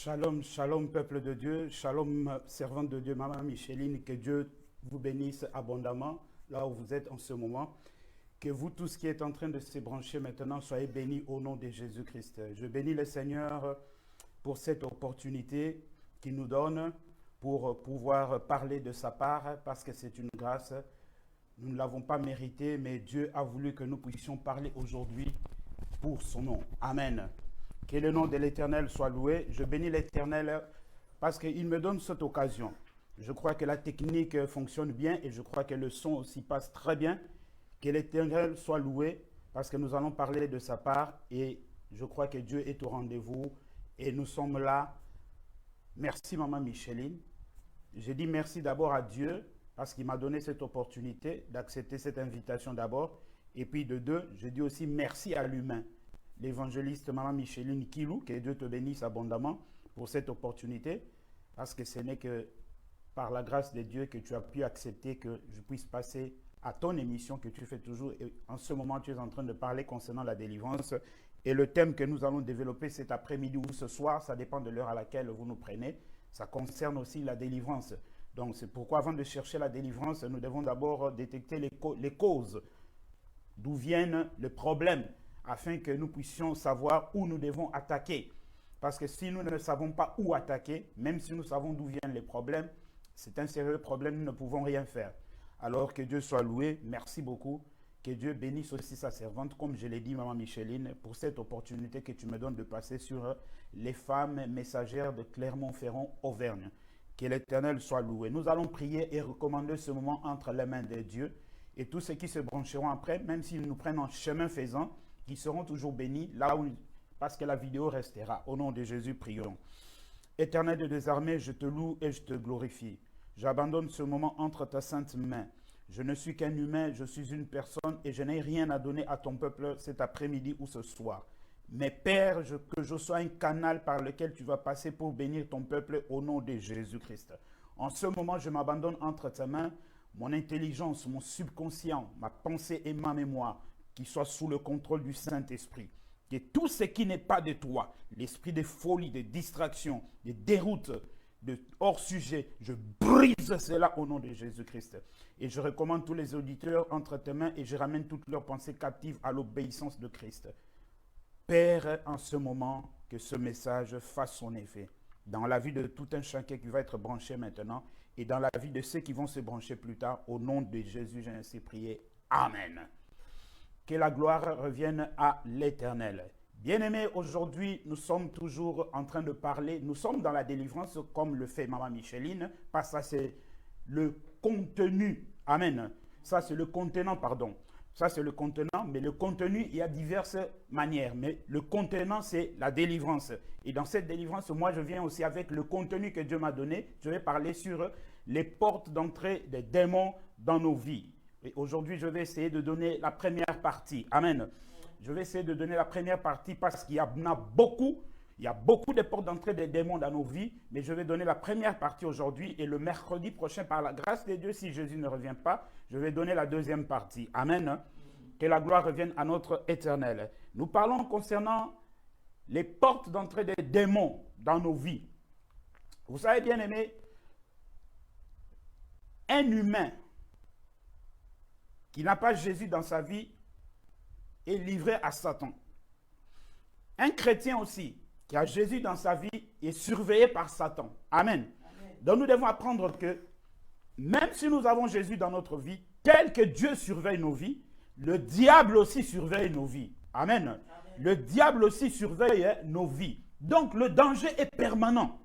Shalom, shalom peuple de Dieu, shalom servante de Dieu, maman Micheline, que Dieu vous bénisse abondamment là où vous êtes en ce moment. Que vous tous qui êtes en train de se brancher maintenant, soyez bénis au nom de Jésus-Christ. Je bénis le Seigneur pour cette opportunité qu'il nous donne pour pouvoir parler de sa part parce que c'est une grâce. Nous ne l'avons pas mérité, mais Dieu a voulu que nous puissions parler aujourd'hui pour son nom. Amen. Que le nom de l'Éternel soit loué. Je bénis l'Éternel parce qu'il me donne cette occasion. Je crois que la technique fonctionne bien et je crois que le son aussi passe très bien. Que l'Éternel soit loué parce que nous allons parler de sa part et je crois que Dieu est au rendez-vous et nous sommes là. Merci maman Micheline. Je dis merci d'abord à Dieu parce qu'il m'a donné cette opportunité d'accepter cette invitation d'abord. Et puis de deux, je dis aussi merci à l'humain. L'évangéliste maman Micheline Kilou, que Dieu te bénisse abondamment pour cette opportunité, parce que ce n'est que par la grâce de Dieu que tu as pu accepter que je puisse passer à ton émission que tu fais toujours. Et en ce moment, tu es en train de parler concernant la délivrance. Et le thème que nous allons développer cet après-midi ou ce soir, ça dépend de l'heure à laquelle vous nous prenez, ça concerne aussi la délivrance. Donc c'est pourquoi avant de chercher la délivrance, nous devons d'abord détecter les causes, d'où viennent les problèmes, afin que nous puissions savoir où nous devons attaquer. Parce que si nous ne savons pas où attaquer, même si nous savons d'où viennent les problèmes, c'est un sérieux problème, nous ne pouvons rien faire. Alors que Dieu soit loué, merci beaucoup. Que Dieu bénisse aussi sa servante, comme je l'ai dit, maman Micheline, pour cette opportunité que tu me donnes de passer sur les femmes messagères de Clermont-Ferrand, Auvergne. Que l'Éternel soit loué. Nous allons prier et recommander ce moment entre les mains de Dieu. Et tous ceux qui se brancheront après, même s'ils nous prennent en chemin faisant, qui seront toujours bénis là où, parce que la vidéo restera. Au nom de Jésus, prions. Éternel des armées, je te loue et je te glorifie. J'abandonne ce moment entre ta sainte main. Je ne suis qu'un humain, je suis une personne et je n'ai rien à donner à ton peuple cet après-midi ou ce soir. Mais Père, que je sois un canal par lequel tu vas passer pour bénir ton peuple au nom de Jésus-Christ. En ce moment, je m'abandonne entre tes mains, mon intelligence, mon subconscient, ma pensée et ma mémoire, qui soit sous le contrôle du Saint-Esprit. Que tout ce qui n'est pas de toi, l'esprit de folie, de distraction, de déroute, de hors-sujet, je brise cela au nom de Jésus-Christ. Et je recommande tous les auditeurs entre tes mains et je ramène toutes leurs pensées captives à l'obéissance de Christ. Père, en ce moment, que ce message fasse son effet dans la vie de tout un chacun qui va être branché maintenant et dans la vie de ceux qui vont se brancher plus tard. Au nom de Jésus, j'ai ainsi prié. Amen. Que la gloire revienne à l'Éternel. Bien-aimés, aujourd'hui, nous sommes toujours en train de parler, nous sommes dans la délivrance comme le fait maman Micheline, parce que ça c'est le contenu. Amen. Ça c'est le contenant, pardon. Ça c'est le contenant, mais le contenu, il y a diverses manières. Mais le contenant, c'est la délivrance. Et dans cette délivrance, moi je viens aussi avec le contenu que Dieu m'a donné. Je vais parler sur les portes d'entrée des démons dans nos vies. Et aujourd'hui, je vais essayer de donner la première partie. Amen. Je vais essayer de donner la première partie parce qu'il y en a beaucoup. Il y a beaucoup de portes d'entrée des démons dans nos vies. Mais je vais donner la première partie aujourd'hui. Et le mercredi prochain, par la grâce de Dieu, si Jésus ne revient pas, je vais donner la deuxième partie. Amen. Que la gloire revienne à notre Éternel. Nous parlons concernant les portes d'entrée des démons dans nos vies. Vous savez, bien aimé, un humain qui n'a pas Jésus dans sa vie est livré à Satan. Un chrétien aussi qui a Jésus dans sa vie est surveillé par Satan. Amen. Amen. Donc nous devons apprendre que même si nous avons Jésus dans notre vie, tel que Dieu surveille nos vies, le diable aussi surveille nos vies. Amen. Amen. Le diable aussi surveille nos vies. Donc le danger est permanent.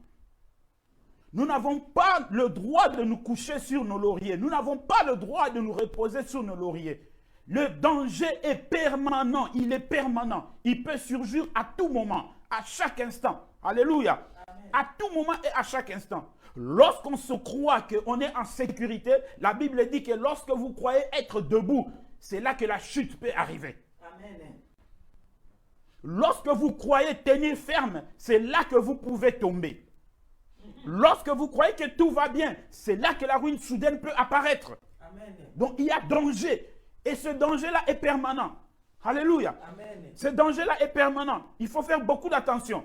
Nous n'avons pas le droit de nous coucher sur nos lauriers. Nous n'avons pas le droit de nous reposer sur nos lauriers. Le danger est permanent. Il est permanent. Il peut surgir à tout moment, à chaque instant. Alléluia. Amen. À tout moment et à chaque instant. Lorsqu'on se croit qu'on est en sécurité, la Bible dit que lorsque vous croyez être debout, c'est là que la chute peut arriver. Amen. Lorsque vous croyez tenir ferme, c'est là que vous pouvez tomber. Lorsque vous croyez que tout va bien, c'est là que la ruine soudaine peut apparaître. Amen. Donc il y a danger. Et ce danger-là est permanent. Alléluia. Ce danger-là est permanent. Il faut faire beaucoup d'attention.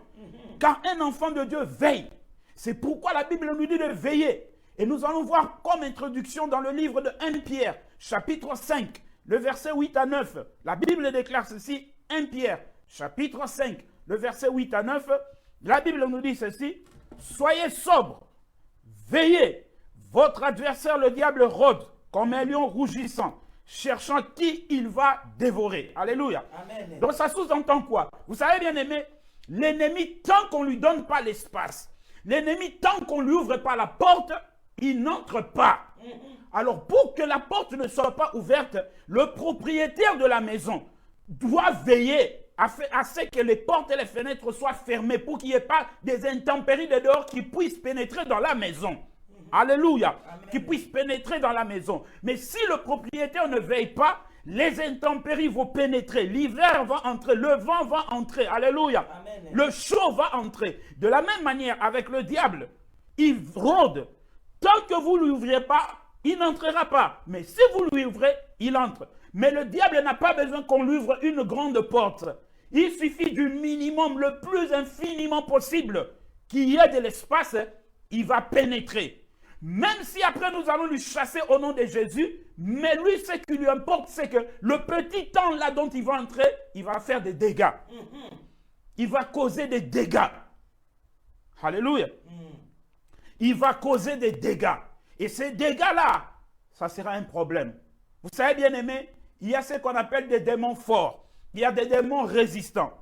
Car un enfant de Dieu veille. C'est pourquoi la Bible nous dit de veiller. Et nous allons voir comme introduction dans le livre de 1 Pierre, chapitre 5, le verset 8 à 9. La Bible déclare ceci, 1 Pierre, chapitre 5, le verset 8 à 9. La Bible nous dit ceci, soyez sobres, veillez. Votre adversaire, le diable, rôde comme un lion rougissant, cherchant qui il va dévorer. Alléluia. Amen. Donc ça sous-entend quoi? Vous savez, bien aimé, l'ennemi, tant qu'on ne lui donne pas l'espace, l'ennemi, tant qu'on ne lui ouvre pas la porte, il n'entre pas. Alors, pour que la porte ne soit pas ouverte, le propriétaire de la maison doit veiller à ce que les portes et les fenêtres soient fermées pour qu'il n'y ait pas des intempéries de dehors qui puissent pénétrer dans la maison. Alléluia. Amen. Qui puissent pénétrer dans la maison. Mais si le propriétaire ne veille pas, les intempéries vont pénétrer. L'hiver va entrer. Le vent va entrer. Alléluia. Amen. Le chaud va entrer. De la même manière, avec le diable, il rôde. Tant que vous ne lui ouvrez pas, il n'entrera pas. Mais si vous lui ouvrez, il entre. Mais le diable n'a pas besoin qu'on lui ouvre une grande porte. Il suffit du minimum, le plus infiniment possible, qu'il y ait de l'espace, il va pénétrer. Même si après nous allons lui chasser au nom de Jésus, mais lui, ce qui lui importe, c'est que le petit temps là dont il va entrer, il va faire des dégâts. Il va causer des dégâts. Alléluia. Il va causer des dégâts. Et ces dégâts-là, ça sera un problème. Vous savez, bien aimé, il y a ce qu'on appelle des démons forts. Il y a des démons résistants.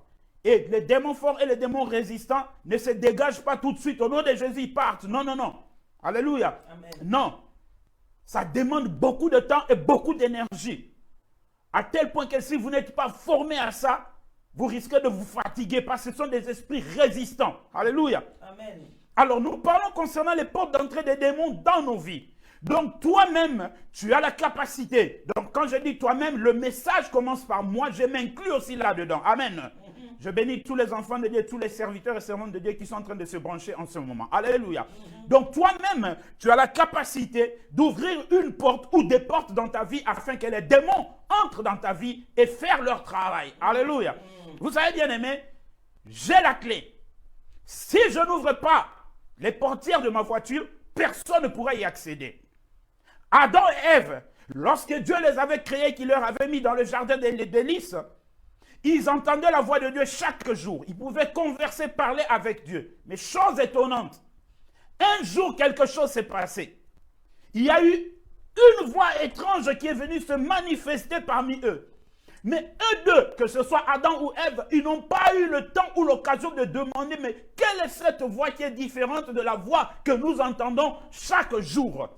Et les démons forts et les démons résistants ne se dégagent pas tout de suite. Au nom de Jésus, ils partent. Non, non, non. Alléluia. Amen. Non. Ça demande beaucoup de temps et beaucoup d'énergie. À tel point que si vous n'êtes pas formé à ça, vous risquez de vous fatiguer parce que ce sont des esprits résistants. Alléluia. Amen. Alors, nous parlons concernant les portes d'entrée des démons dans nos vies. Donc, toi-même, tu as la capacité. Donc, quand je dis toi-même, le message commence par moi. Je m'inclus aussi là-dedans. Amen. Je bénis tous les enfants de Dieu, tous les serviteurs et servantes de Dieu qui sont en train de se brancher en ce moment. Alléluia. Donc, toi-même, tu as la capacité d'ouvrir une porte ou des portes dans ta vie afin que les démons entrent dans ta vie et faire leur travail. Alléluia. Vous savez, bien aimé, j'ai la clé. Si je n'ouvre pas les portières de ma voiture, personne ne pourra y accéder. Adam et Ève, lorsque Dieu les avait créés, qu'il leur avait mis dans le jardin des délices, ils entendaient la voix de Dieu chaque jour. Ils pouvaient converser, parler avec Dieu. Mais chose étonnante, un jour quelque chose s'est passé. Il y a eu une voix étrange qui est venue se manifester parmi eux. Mais eux deux, que ce soit Adam ou Ève, ils n'ont pas eu le temps ou l'occasion de demander, mais quelle est cette voix qui est différente de la voix que nous entendons chaque jour?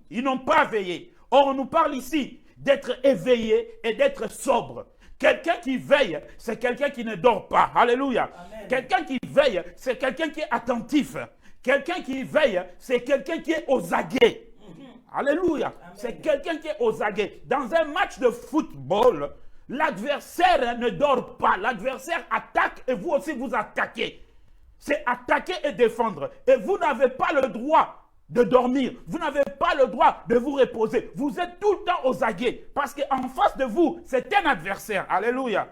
Ils n'ont pas veillé. Or, on nous parle ici d'être éveillé et d'être sobre. Quelqu'un qui veille, c'est quelqu'un qui ne dort pas. Alléluia. Quelqu'un qui veille, c'est quelqu'un qui est attentif. Quelqu'un qui veille, c'est quelqu'un qui est aux aguets. Alléluia. C'est quelqu'un qui est aux aguets. Dans un match de football, l'adversaire ne dort pas. L'adversaire attaque et vous aussi vous attaquez. C'est attaquer et défendre. Et vous n'avez pas le droit de dormir. Vous n'avez pas le droit de vous reposer. Vous êtes tout le temps aux aguets. Parce qu'en face de vous, c'est un adversaire. Alléluia.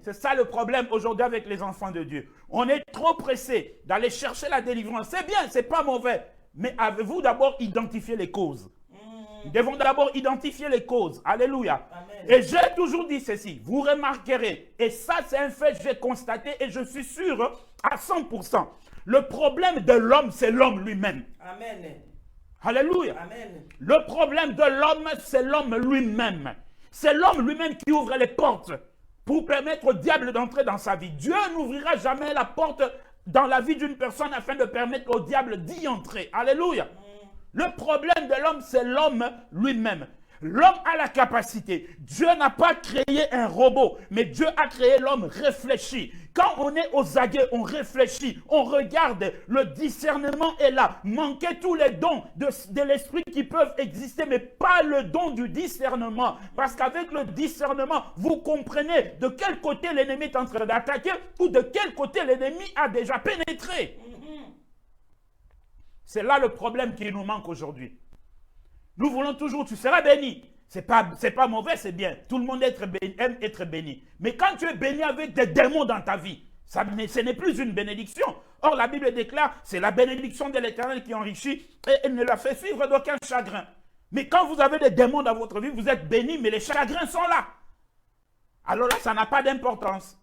C'est ça le problème aujourd'hui avec les enfants de Dieu. On est trop pressé d'aller chercher la délivrance. C'est bien, c'est pas mauvais. Mais avez-vous d'abord identifié les causes? Nous devons d'abord identifier les causes. Alléluia. Amen. Et j'ai toujours dit ceci. Vous remarquerez, et ça c'est un fait que j'ai constaté et je suis sûr à 100%. Le problème de l'homme, c'est l'homme lui-même. Amen. Alléluia. Amen. Le problème de l'homme, c'est l'homme lui-même. C'est l'homme lui-même qui ouvre les portes pour permettre au diable d'entrer dans sa vie. Dieu n'ouvrira jamais la porte dans la vie d'une personne afin de permettre au diable d'y entrer. Alléluia. Le problème de l'homme, c'est l'homme lui-même. L'homme a la capacité. Dieu n'a pas créé un robot, mais Dieu a créé l'homme réfléchi. Quand on est aux aguets, on réfléchit, on regarde, le discernement est là. Manquez tous les dons de l'esprit qui peuvent exister, mais pas le don du discernement. Parce qu'avec le discernement, vous comprenez de quel côté l'ennemi est en train d'attaquer ou de quel côté l'ennemi a déjà pénétré. C'est là le problème qui nous manque aujourd'hui. Nous voulons toujours, tu seras béni, c'est pas mauvais, c'est bien. Tout le monde aime être béni. Mais quand tu es béni avec des démons dans ta vie, ce n'est plus une bénédiction. Or, la Bible déclare, c'est la bénédiction de l'Éternel qui enrichit et elle ne la fait suivre d'aucun chagrin. Mais quand vous avez des démons dans votre vie, vous êtes béni, mais les chagrins sont là. Alors là, ça n'a pas d'importance.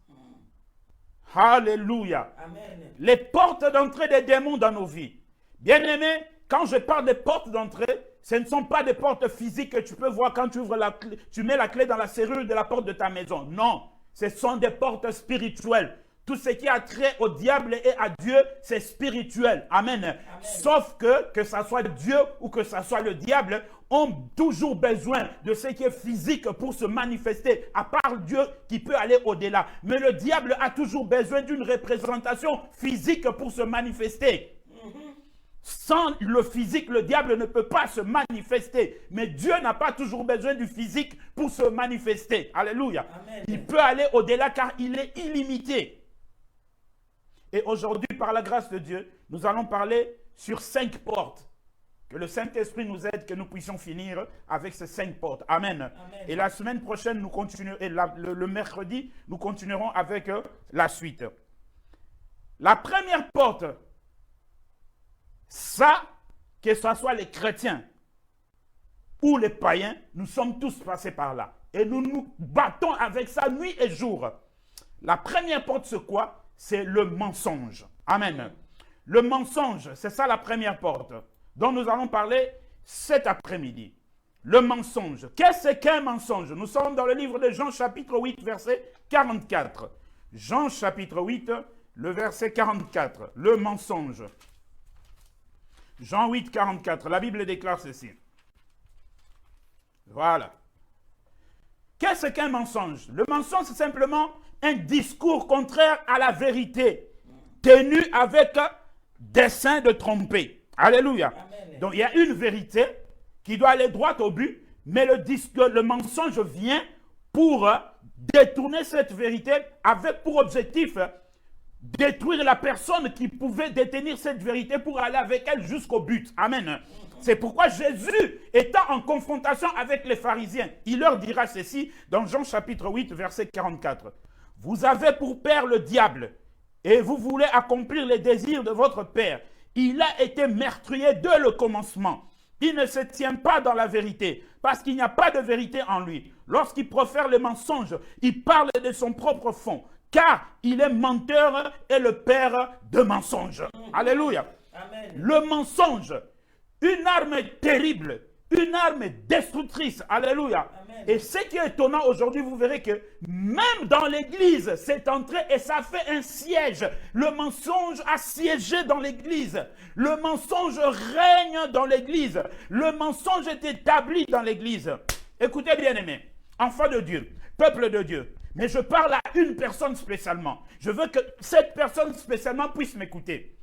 Alléluia. Amen. Les portes d'entrée des démons dans nos vies. Bien-aimés, quand je parle des portes d'entrée, ce ne sont pas des portes physiques que tu peux voir quand tu ouvres la clé, tu mets la clé dans la serrure de la porte de ta maison. Non, ce sont des portes spirituelles. Tout ce qui a trait au diable et à Dieu, c'est spirituel. Amen. Amen. Sauf que ça soit Dieu ou que ça soit le diable, ont toujours besoin de ce qui est physique pour se manifester, à part Dieu qui peut aller au-delà. Mais le diable a toujours besoin d'une représentation physique pour se manifester. Sans le physique, le diable ne peut pas se manifester. Mais Dieu n'a pas toujours besoin du physique pour se manifester. Alléluia. Amen. Il peut aller au-delà car il est illimité. Et aujourd'hui, par la grâce de Dieu, nous allons parler sur 5 portes. Que le Saint-Esprit nous aide, que nous puissions finir avec ces 5 portes. Amen. Amen. Et la semaine prochaine, nous continuerons, et le mercredi, nous continuerons avec la suite. La première porte, ça, que ce soit les chrétiens ou les païens, nous sommes tous passés par là. Et nous nous battons avec ça nuit et jour. La première porte, c'est quoi? C'est le mensonge. Amen. Le mensonge, c'est ça la première porte dont nous allons parler cet après-midi. Le mensonge. Qu'est-ce qu'un mensonge? Nous sommes dans le livre de Jean chapitre 8, verset 44. Jean chapitre 8, le verset 44. Le mensonge. Jean 8, 44. La Bible déclare ceci. Voilà. Qu'est-ce qu'un mensonge? Le mensonge, c'est simplement un discours contraire à la vérité, tenu avec dessein de tromper. Alléluia. Amen. Donc, il y a une vérité qui doit aller droit au but, mais le mensonge vient pour détourner cette vérité avec pour objectif détruire la personne qui pouvait détenir cette vérité pour aller avec elle jusqu'au but. Amen. C'est pourquoi Jésus, étant en confrontation avec les pharisiens, il leur dira ceci dans Jean chapitre 8, verset 44. Vous avez pour père le diable et vous voulez accomplir les désirs de votre père. Il a été meurtrier dès le commencement. Il ne se tient pas dans la vérité parce qu'il n'y a pas de vérité en lui. Lorsqu'il profère le mensonge, il parle de son propre fond car il est menteur et le père de mensonges. Alléluia. Amen. Le mensonge, une arme terrible, une arme destructrice. Alléluia. Amen. Et ce qui est étonnant aujourd'hui, vous verrez que même dans l'église, c'est entré et ça fait un siège. Le mensonge a siégé dans l'église. Le mensonge règne dans l'église. Le mensonge est établi dans l'église. Écoutez bien aimés, enfants de Dieu, peuple de Dieu. Mais je parle à une personne spécialement. Je veux que cette personne spécialement puisse m'écouter.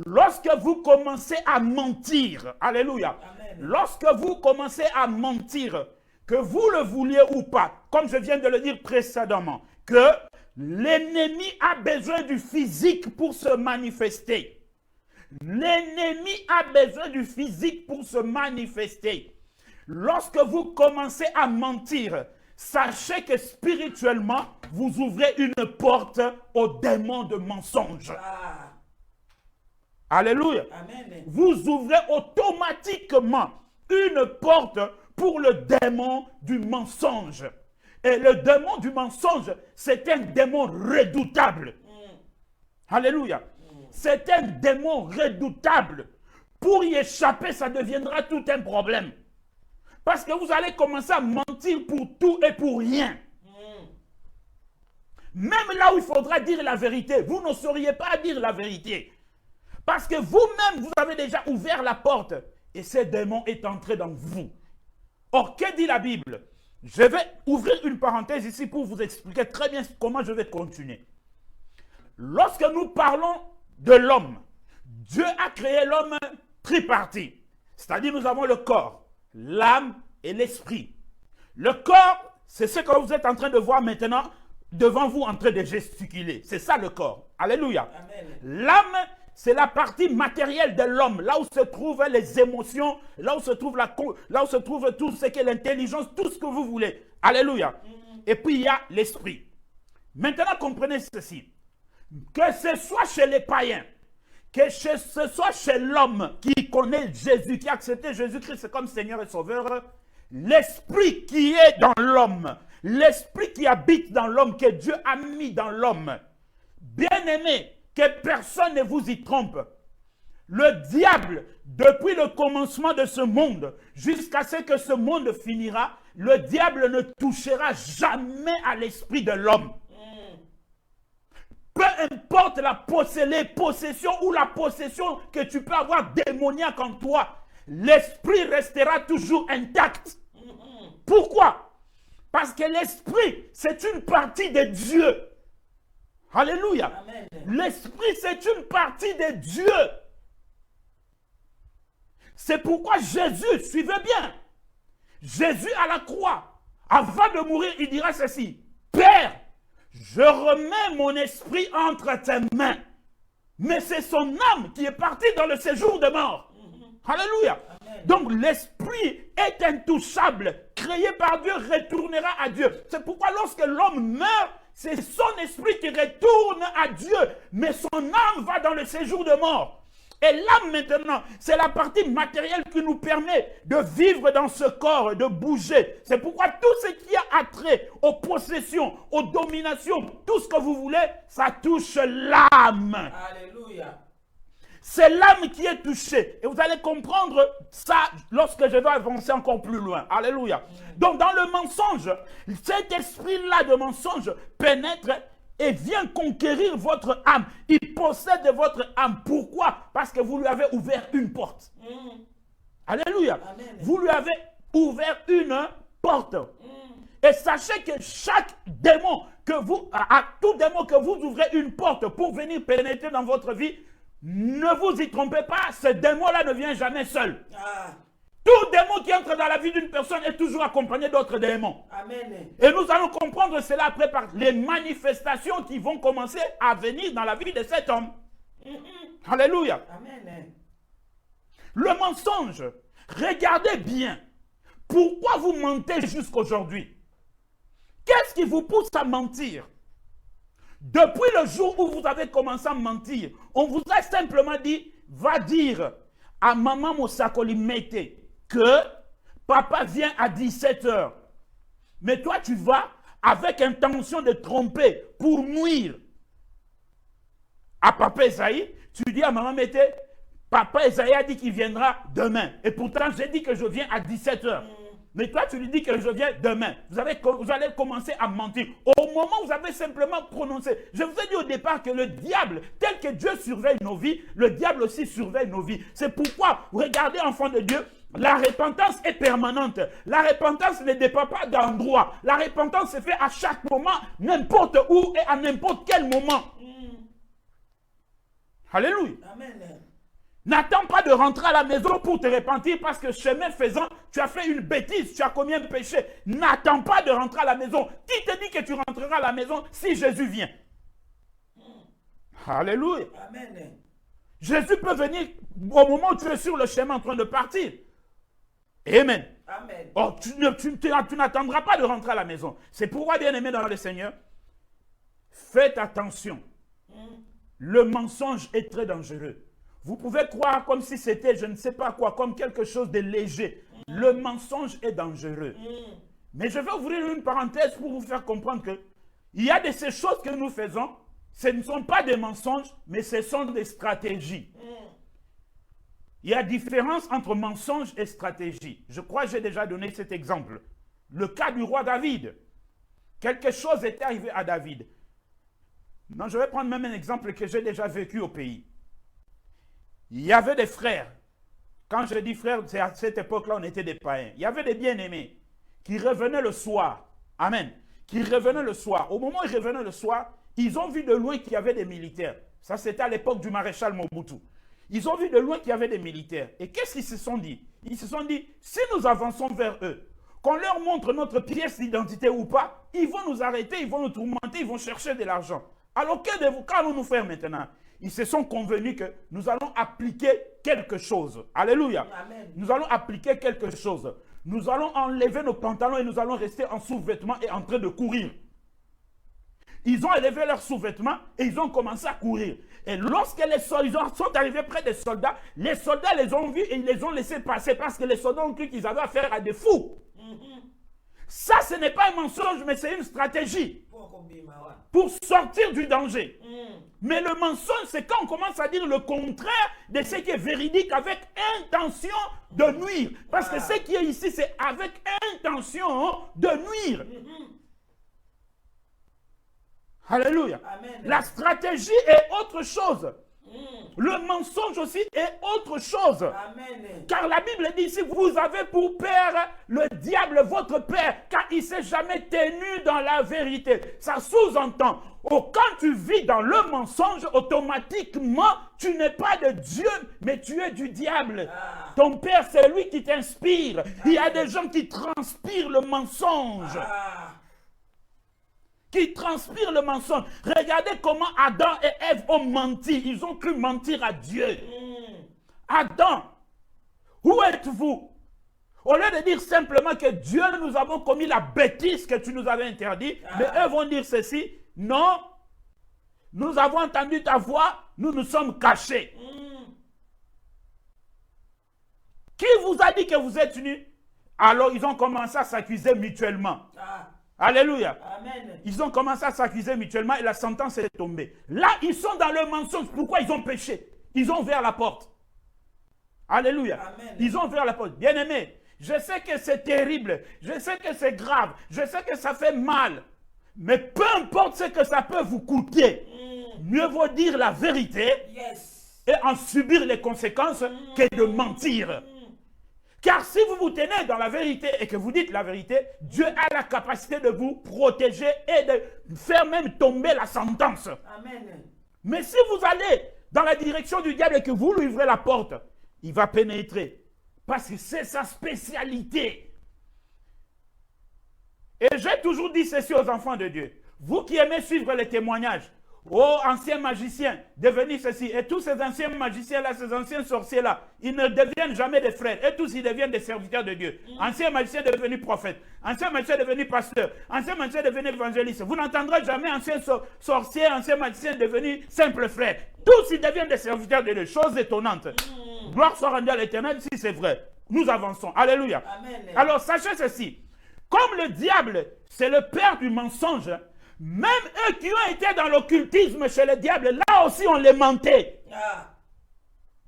Lorsque vous commencez à mentir, alléluia, amen. Lorsque vous commencez à mentir, que vous le vouliez ou pas, comme je viens de le dire précédemment, que l'ennemi a besoin du physique pour se manifester. L'ennemi a besoin du physique pour se manifester. Lorsque vous commencez à mentir, sachez que spirituellement, vous ouvrez une porte au démon de mensonge. Ah. Alléluia. Amen. Vous ouvrez automatiquement une porte pour le démon du mensonge. Et le démon du mensonge, c'est un démon redoutable. Alléluia. C'est un démon redoutable. Pour y échapper, ça deviendra tout un problème. Parce que vous allez commencer à mentir pour tout et pour rien. Même là où il faudra dire la vérité, vous ne sauriez pas dire la vérité. Parce que vous-même, vous avez déjà ouvert la porte. Et ce démon est entré dans vous. Or, que dit la Bible? Je vais ouvrir une parenthèse ici pour vous expliquer très bien comment je vais continuer. Lorsque nous parlons de l'homme, Dieu a créé l'homme tripartite. C'est-à-dire nous avons le corps, l'âme et l'esprit. Le corps, c'est ce que vous êtes en train de voir maintenant devant vous en train de gesticuler. C'est ça le corps. Alléluia. L'âme, c'est la partie matérielle de l'homme, là où se trouvent les émotions, là où se trouve, là où se trouve tout ce qui est l'intelligence, tout ce que vous voulez. Alléluia. Et puis il y a l'esprit. Maintenant, comprenez ceci. Que ce soit chez les païens, que ce soit chez l'homme qui connaît Jésus, qui a accepté Jésus-Christ comme Seigneur et Sauveur, l'esprit qui est dans l'homme, l'esprit qui habite dans l'homme, que Dieu a mis dans l'homme, bien-aimé, que personne ne vous y trompe. Le diable, depuis le commencement de ce monde, jusqu'à ce que ce monde finira, le diable ne touchera jamais à l'esprit de l'homme. Peu importe les possessions ou la possession que tu peux avoir démoniaque en toi, l'esprit restera toujours intact. Pourquoi? Parce que l'esprit, c'est une partie de Dieu. Alléluia. L'esprit, c'est une partie de Dieu. C'est pourquoi Jésus, suivez bien, Jésus à la croix, avant de mourir, il dira ceci: Père, je remets mon esprit entre tes mains. Mais c'est son âme qui est partie dans le séjour de mort. Alléluia. Amen. Donc l'esprit est intouchable, créé par Dieu, retournera à Dieu. C'est pourquoi lorsque l'homme meurt, c'est son esprit qui retourne à Dieu, mais son âme va dans le séjour de mort. Et l'âme maintenant, c'est la partie matérielle qui nous permet de vivre dans ce corps, de bouger. C'est pourquoi tout ce qui a attrait aux possessions, aux dominations, tout ce que vous voulez, ça touche l'âme. Alléluia. C'est l'âme qui est touchée. Et vous allez comprendre ça lorsque je vais avancer encore plus loin. Alléluia. Donc dans le mensonge, cet esprit-là de mensonge pénètre et vient conquérir votre âme. Il possède votre âme. Pourquoi? Parce que vous lui avez ouvert une porte. Alléluia. Amen. Vous lui avez ouvert une porte. Et sachez que chaque démon à tout démon que vous ouvrez une porte pour venir pénétrer dans votre vie, ne vous y trompez pas, ce démon-là ne vient jamais seul. Tout démon qui entre dans la vie d'une personne est toujours accompagné d'autres démons. Amen. Et nous allons comprendre cela après par les manifestations qui vont commencer à venir dans la vie de cet homme. Alléluia. Amen. Le mensonge, regardez bien. Pourquoi vous mentez jusqu'aujourd'hui? Qu'est-ce qui vous pousse à mentir? Depuis le jour où vous avez commencé à mentir, on vous a simplement dit, va dire à maman Mosakoli Mete que papa vient à 17 h. Mais toi, tu vas avec intention de tromper pour nuire à papa Esaïe. Tu dis à maman Mete, papa Esaïe a dit qu'il viendra demain. Et pourtant, j'ai dit que je viens à 17 h. Mais toi, tu lui dis que je viens demain. Vous allez commencer à mentir. Au moment où vous avez simplement prononcé. Je vous ai dit au départ que le diable, tel que Dieu surveille nos vies, le diable aussi surveille nos vies. C'est pourquoi, regardez, enfants de Dieu, la repentance est permanente. La repentance ne dépend pas d'endroit. La repentance se fait à chaque moment, n'importe où et à n'importe quel moment. Alléluia. Amen. N'attends pas de rentrer à la maison pour te repentir parce que chemin faisant, tu as fait une bêtise, tu as commis un péché. N'attends pas de rentrer à la maison. Qui te dit que tu rentreras à la maison si Jésus vient? Alléluia. Amen. Jésus peut venir au moment où tu es sur le chemin en train de partir. Amen. Amen. Oh, tu n'attendras pas de rentrer à la maison. C'est pourquoi, bien-aimé dans le Seigneur, faites attention. Le mensonge est très dangereux. Vous pouvez croire comme si c'était, je ne sais pas quoi, comme quelque chose de léger. Le mensonge est dangereux. Mais je vais ouvrir une parenthèse pour vous faire comprendre que il y a de ces choses que nous faisons, ce ne sont pas des mensonges, mais ce sont des stratégies. Il y a différence entre mensonge et stratégie. Je crois que j'ai déjà donné cet exemple. Le cas du roi David. Quelque chose est arrivé à David. Non, je vais prendre même un exemple que j'ai déjà vécu au pays. Il y avait des frères. Quand je dis frères, c'est à cette époque-là, on était des païens. Il y avait des bien-aimés qui revenaient le soir. Amen. Qui revenaient le soir. Au moment où ils revenaient le soir, ils ont vu de loin qu'il y avait des militaires. Ça, c'était à l'époque du maréchal Mobutu. Ils ont vu de loin qu'il y avait des militaires. Et qu'est-ce qu'ils se sont dit? Ils se sont dit, si nous avançons vers eux, qu'on leur montre notre pièce d'identité ou pas, ils vont nous arrêter, ils vont nous tourmenter, ils vont chercher de l'argent. Alors qu'allons-nous faire maintenant? ils se sont convenus que nous allons appliquer quelque chose. Alléluia. Amen. Nous allons appliquer quelque chose. Nous allons enlever nos pantalons et nous allons rester en sous-vêtements et en train de courir. Ils ont élevé leurs sous-vêtements et ils ont commencé à courir. Et lorsque les soldats sont arrivés près des soldats, les soldats les ont vus et ils les ont laissés passer parce que les soldats ont cru qu'ils avaient affaire à des fous. Ça, ce n'est pas un mensonge, mais c'est une stratégie pour sortir du danger. Mais le mensonge, c'est quand on commence à dire le contraire de ce qui est véridique avec intention de nuire. Parce que ce qui est ici, c'est avec intention de nuire. Alléluia. Amen. La stratégie est autre chose. Le mensonge aussi est autre chose. Amen. Car la Bible dit ici, vous avez pour père le diable, votre père, car il ne s'est jamais tenu dans la vérité. Ça sous-entend, quand tu vis dans le mensonge, automatiquement, tu n'es pas de Dieu, mais tu es du diable. Ton père, c'est lui qui t'inspire. Il y a des gens qui transpirent le mensonge. Qui transpirent le mensonge. Regardez comment Adam et Ève ont menti. Ils ont cru mentir à Dieu. Adam, où êtes-vous? Au lieu de dire simplement que Dieu, nous avons commis la bêtise que tu nous avais interdit, mais eux vont dire ceci, non, nous avons entendu ta voix, nous nous sommes cachés. Qui vous a dit que vous êtes nus? Alors ils ont commencé à s'accuser mutuellement. Alléluia. Amen. Ils ont commencé à s'accuser mutuellement et la sentence est tombée. Là, ils sont dans le mensonge. Pourquoi ils ont péché? Ils ont ouvert la porte. Alléluia. Amen. Ils ont ouvert la porte. Bien-aimés, je sais que c'est terrible. Je sais que c'est grave. Je sais que ça fait mal. Mais peu importe ce que ça peut vous coûter, mieux vaut dire la vérité et en subir les conséquences que de mentir. Car si vous vous tenez dans la vérité et que vous dites la vérité, Dieu a la capacité de vous protéger et de faire même tomber la sentence. Amen. Mais si vous allez dans la direction du diable et que vous lui ouvrez la porte, il va pénétrer. Parce que c'est sa spécialité. Et j'ai toujours dit ceci aux enfants de Dieu. Vous qui aimez suivre les témoignages, oh, anciens magiciens, devenez ceci. Et tous ces anciens magiciens-là, ces anciens sorciers-là, ils ne deviennent jamais des frères. Et tous, ils deviennent des serviteurs de Dieu. Anciens magiciens devenus prophètes. Anciens magiciens devenus pasteurs. Anciens magiciens devenus évangélistes. Vous n'entendrez jamais anciens sorciers, anciens magiciens devenus simples frères. Tous, ils deviennent des serviteurs de Dieu. Chose étonnante. Gloire soit rendue à l'Éternel si c'est vrai. Nous avançons. Alléluia. Amen. Alors, sachez ceci. Comme le diable, c'est le père du mensonge, même eux qui ont été dans l'occultisme chez le diable, là aussi on les mentait.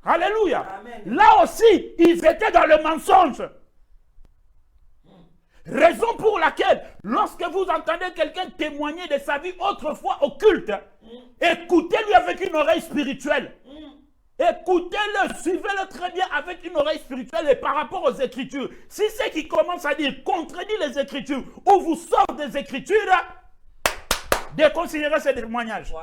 Alléluia. Amen. Là aussi, ils étaient dans le mensonge. Raison pour laquelle, lorsque vous entendez quelqu'un témoigner de sa vie autrefois occulte, écoutez-lui avec une oreille spirituelle. Écoutez-le, suivez-le très bien avec une oreille spirituelle et par rapport aux Écritures. Si c'est qui commence à dire contredit les Écritures ou vous sort des Écritures, déconsidérez ce témoignage.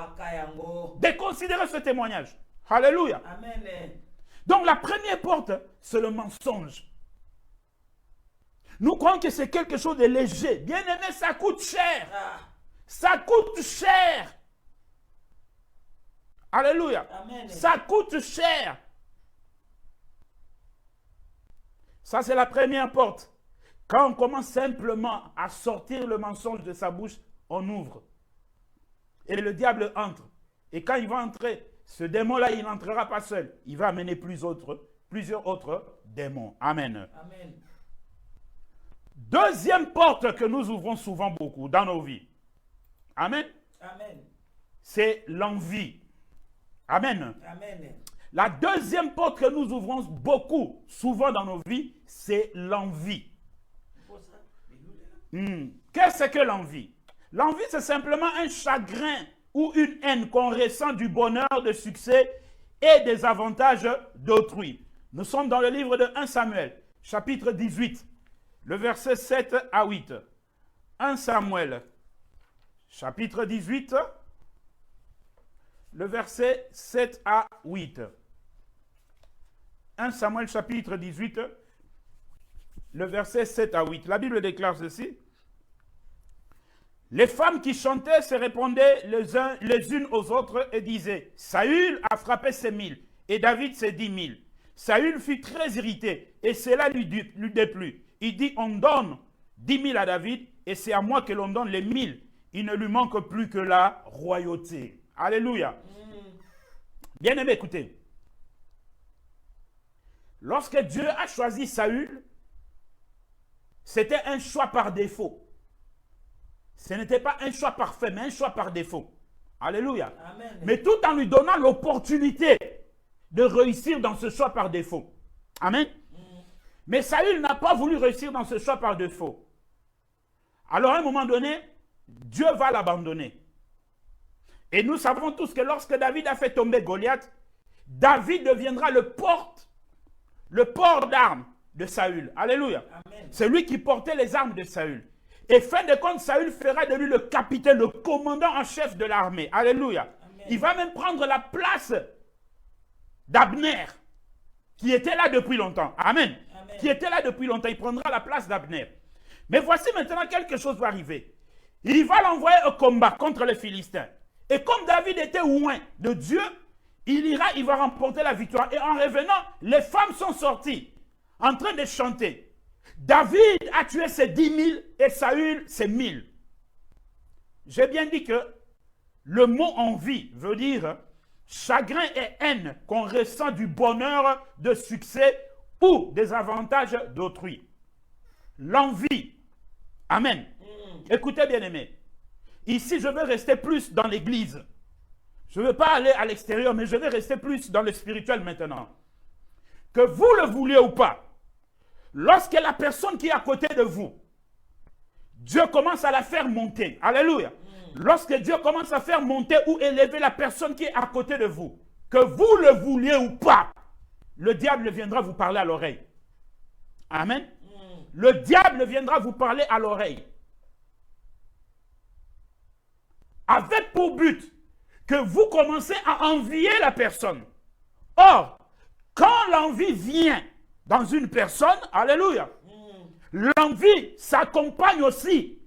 Déconsidérez ce témoignage. Alléluia. Amen. Donc la première porte, c'est le mensonge. Nous croyons que c'est quelque chose de léger. Bien aimé, ça coûte cher. Ça coûte cher. Alléluia. Amen. Ça coûte cher. Ça, c'est la première porte. Quand on commence simplement à sortir le mensonge de sa bouche, on ouvre. Et le diable entre. Et quand il va entrer, ce démon-là, il n'entrera pas seul. Il va amener plusieurs autres démons. Amen. Amen. Deuxième porte que nous ouvrons souvent beaucoup dans nos vies. Amen. Amen. C'est l'envie. Amen. Amen. La deuxième porte que nous ouvrons beaucoup, souvent dans nos vies, c'est l'envie. Qu'est-ce que l'envie? L'envie, c'est simplement un chagrin ou une haine qu'on ressent du bonheur, du succès et des avantages d'autrui. Nous sommes dans le livre de 1 Samuel, chapitre 18, le verset 7 à 8. 1 Samuel, chapitre 18, le verset 7 à 8. 1 Samuel, chapitre 18, le verset 7 à 8. La Bible déclare ceci. Les femmes qui chantaient se répondaient les unes aux autres et disaient, Saül a frappé ses 1000 et David ses 10 000. Saül fut très irrité et cela lui déplut. Il dit, on donne 10 000 à David et c'est à moi que l'on donne les 1000. Il ne lui manque plus que la royauté. Alléluia. Bien-aimé, écoutez. Lorsque Dieu a choisi Saül, c'était un choix par défaut. Ce n'était pas un choix parfait, mais un choix par défaut. Alléluia. Amen. Mais tout en lui donnant l'opportunité de réussir dans ce choix par défaut. Amen. Mais Saül n'a pas voulu réussir dans ce choix par défaut. Alors à un moment donné, Dieu va l'abandonner. Et nous savons tous que lorsque David a fait tomber Goliath, David deviendra le port d'armes de Saül. Alléluia. C'est lui qui portait les armes de Saül. Et fin de compte, Saül fera de lui le capitaine, le commandant en chef de l'armée. Alléluia. Amen. Il va même prendre la place d'Abner, qui était là depuis longtemps. Amen. Amen. Qui était là depuis longtemps. Il prendra la place d'Abner. Mais voici maintenant quelque chose va arriver. Il va l'envoyer au combat contre les Philistins. Et comme David était loin de Dieu, il va remporter la victoire. Et en revenant, les femmes sont sorties en train de chanter. David a tué ses 10 000 et Saül ses 1000. J'ai bien dit que le mot envie veut dire chagrin et haine qu'on ressent du bonheur, de succès ou des avantages d'autrui. L'envie. Amen. Écoutez bien aimé. Ici, je vais rester plus dans l'église. Je ne veux pas aller à l'extérieur, mais je vais rester plus dans le spirituel maintenant. Que vous le vouliez ou pas, lorsque la personne qui est à côté de vous, Dieu commence à la faire monter. Alléluia. Lorsque Dieu commence à faire monter ou élever la personne qui est à côté de vous, que vous le vouliez ou pas, le diable viendra vous parler à l'oreille. Amen. Le diable viendra vous parler à l'oreille. Avec pour but que vous commencez à envier la personne. Or, quand l'envie vient dans une personne, alléluia, l'envie s'accompagne aussi.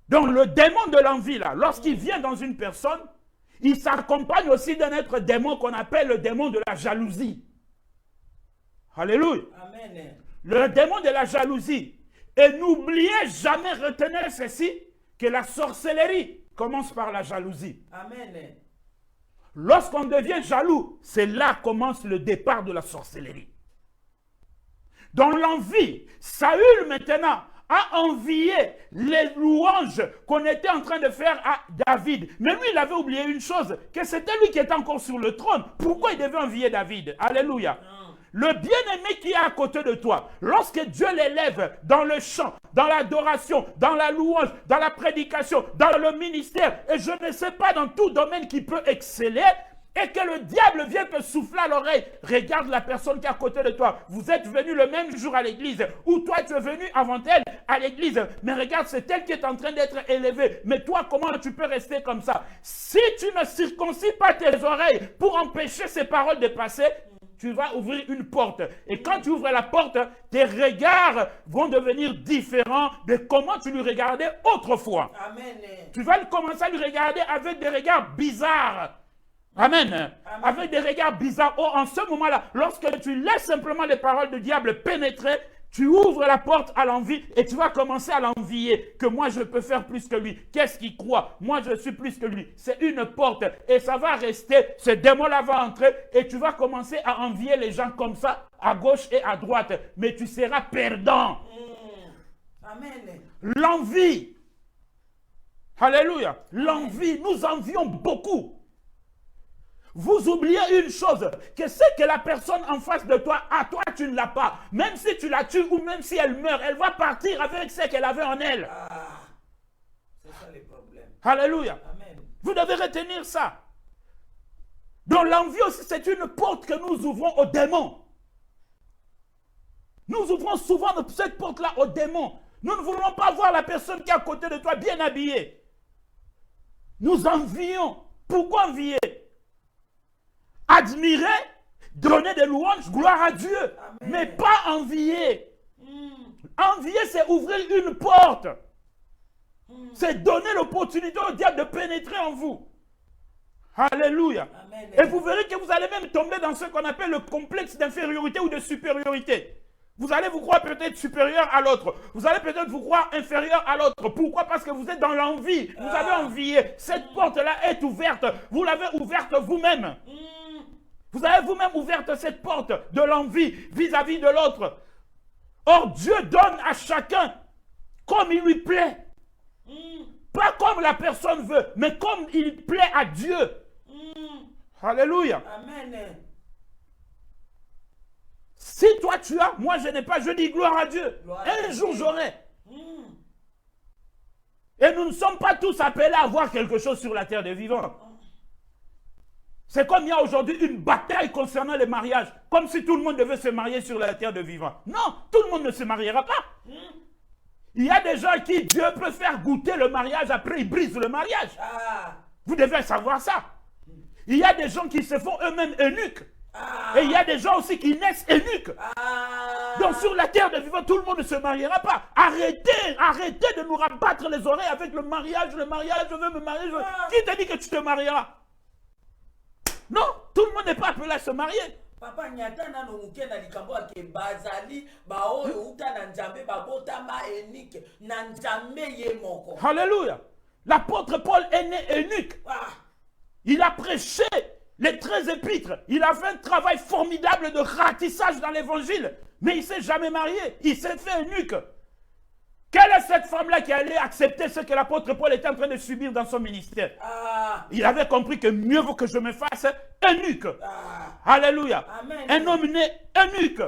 Donc le démon de l'envie, là, lorsqu'il vient dans une personne, il s'accompagne aussi d'un autre démon qu'on appelle le démon de la jalousie. Alléluia. Amen. Le démon de la jalousie. Et n'oubliez jamais, retenez ceci, que la sorcellerie commence par la jalousie. Amen. Lorsqu'on devient jaloux, c'est là que commence le départ de la sorcellerie. Dans l'envie, Saül maintenant a envié les louanges qu'on était en train de faire à David. Mais lui, il avait oublié une chose, que c'était lui qui était encore sur le trône. Pourquoi il devait envier David? Alléluia. Le bien-aimé qui est à côté de toi, lorsque Dieu l'élève dans le chant, dans l'adoration, dans la louange, dans la prédication, dans le ministère, et je ne sais pas dans tout domaine qui peut exceller, et que le diable vient te souffler à l'oreille, regarde la personne qui est à côté de toi. Vous êtes venu le même jour à l'église, ou toi tu es venu avant elle à l'église, mais regarde, c'est elle qui est en train d'être élevée. Mais toi, comment tu peux rester comme ça? Si tu ne circoncis pas tes oreilles pour empêcher ces paroles de passer, tu vas ouvrir une porte. Et quand tu ouvres la porte, tes regards vont devenir différents de comment tu lui regardais autrefois. Amen. Tu vas commencer à lui regarder avec des regards bizarres. Amen. Amen. Avec des regards bizarres. Oh, en ce moment-là, lorsque tu laisses simplement les paroles du diable pénétrer, tu ouvres la porte à l'envie et tu vas commencer à l'envier. Que moi, je peux faire plus que lui. Qu'est-ce qu'il croit? Moi, je suis plus que lui. C'est une porte et ça va rester. Ce démon-là va entrer et tu vas commencer à envier les gens comme ça, à gauche et à droite. Mais tu seras perdant. Amen. L'envie. Alléluia. L'envie. Nous envions beaucoup. Vous oubliez une chose, que c'est que la personne en face de toi, à toi tu ne l'as pas. Même si tu la tues ou même si elle meurt, elle va partir avec ce qu'elle avait en elle. Ah, c'est ça les problèmes. Alléluia. Amen. Vous devez retenir ça. Donc l'envie aussi, c'est une porte que nous ouvrons aux démons. Nous ouvrons souvent cette porte-là aux démons. Nous ne voulons pas voir la personne qui est à côté de toi bien habillée. Nous envions. Pourquoi envier? Admirer, donner des louanges, gloire à Dieu. Amen. Mais pas envier. Envier, c'est ouvrir une porte. C'est donner l'opportunité au diable de pénétrer en vous. Alléluia. Amen. Et vous verrez que vous allez même tomber dans ce qu'on appelle le complexe d'infériorité ou de supériorité. Vous allez vous croire peut-être supérieur à l'autre. Vous allez peut-être vous croire inférieur à l'autre. Pourquoi? Parce que vous êtes dans l'envie. Vous avez envié. Cette porte-là est ouverte. Vous l'avez ouverte vous-même. Vous avez vous-même ouverte cette porte de l'envie vis-à-vis de l'autre. Or, Dieu donne à chacun comme il lui plaît. Pas comme la personne veut, mais comme il plaît à Dieu. Alléluia. Amen. Si toi tu as, moi je n'ai pas, je dis gloire à Dieu. Un jour j'aurai. Et nous ne sommes pas tous appelés à avoir quelque chose sur la terre des vivants. C'est comme il y a aujourd'hui une bataille concernant les mariages. Comme si tout le monde devait se marier sur la terre des vivants. Non, tout le monde ne se mariera pas. Il y a des gens à qui Dieu peut faire goûter le mariage, après ils brisent le mariage. Vous devez savoir ça. Il y a des gens qui se font eux-mêmes eunuques. Et il y a des gens aussi qui naissent eunuques. Donc sur la terre des vivants, tout le monde ne se mariera pas. Arrêtez de nous rabattre les oreilles avec le mariage, je veux me marier. Qui t'a dit que tu te marieras? Non, tout le monde n'est pas appelé à se marier. Papa nyatana no mukena likambo ke bazali ba oyo uta na nzambe ba botama enike na nzambe ye moko. Alléluia. L'apôtre Paul est né eunuque. Il a prêché les 13 épîtres. Il a fait un travail formidable de ratissage dans l'évangile. Mais il ne s'est jamais marié. Il s'est fait eunuque. Quelle est cette femme-là qui allait accepter ce que l'apôtre Paul était en train de subir dans son ministère? Il avait compris que mieux vaut que je me fasse eunuque. Alléluia. Amen. Un homme né eunuque.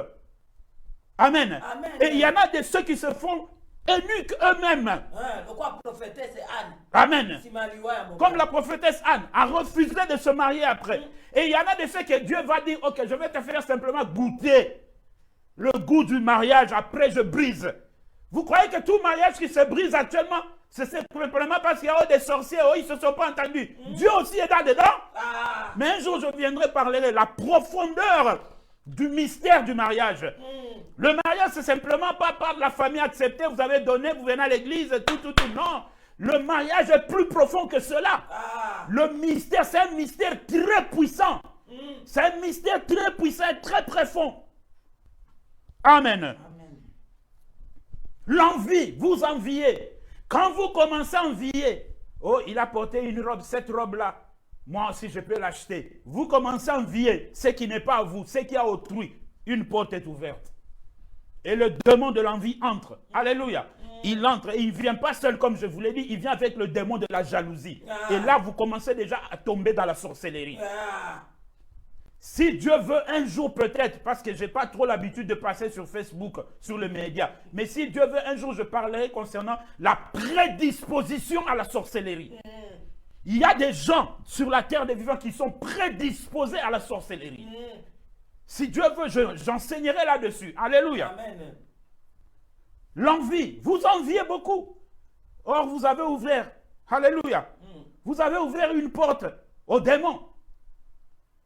Amen. Amen. Et il y en a de ceux qui se font eunuques eux-mêmes. Pourquoi prophétesse Anne? Amen. Comme la prophétesse Anne a refusé de se marier après. Et il y en a de ceux que Dieu va dire, ok, je vais te faire simplement goûter le goût du mariage, après je brise. Vous croyez que tout mariage qui se brise actuellement, c'est simplement parce qu'il y a des sorciers, ils ne se sont pas entendus. Dieu aussi est là-dedans. Mais un jour, je viendrai parler de la profondeur du mystère du mariage. Le mariage, c'est simplement pas par la famille acceptée, vous avez donné, vous venez à l'église, tout. Non. Le mariage est plus profond que cela. Le mystère, c'est un mystère très puissant. C'est un mystère très puissant et très profond. Amen. L'envie, vous enviez. Quand vous commencez à envier, oh, il a porté une robe, cette robe-là, moi aussi je peux l'acheter. Vous commencez à envier ce qui n'est pas à vous, ce qui est à autrui. Une porte est ouverte. Et le démon de l'envie entre. Alléluia. Il entre et il ne vient pas seul comme je vous l'ai dit, il vient avec le démon de la jalousie. Et là, vous commencez déjà à tomber dans la sorcellerie. Si Dieu veut un jour peut-être, parce que je n'ai pas trop l'habitude de passer sur Facebook, sur les médias, mais si Dieu veut un jour, je parlerai concernant la prédisposition à la sorcellerie. Il y a des gens sur la terre des vivants qui sont prédisposés à la sorcellerie. Si Dieu veut, j'enseignerai là-dessus. Alléluia. Amen. L'envie, vous enviez beaucoup. Or, vous avez ouvert, alléluia, vous avez ouvert une porte aux démons.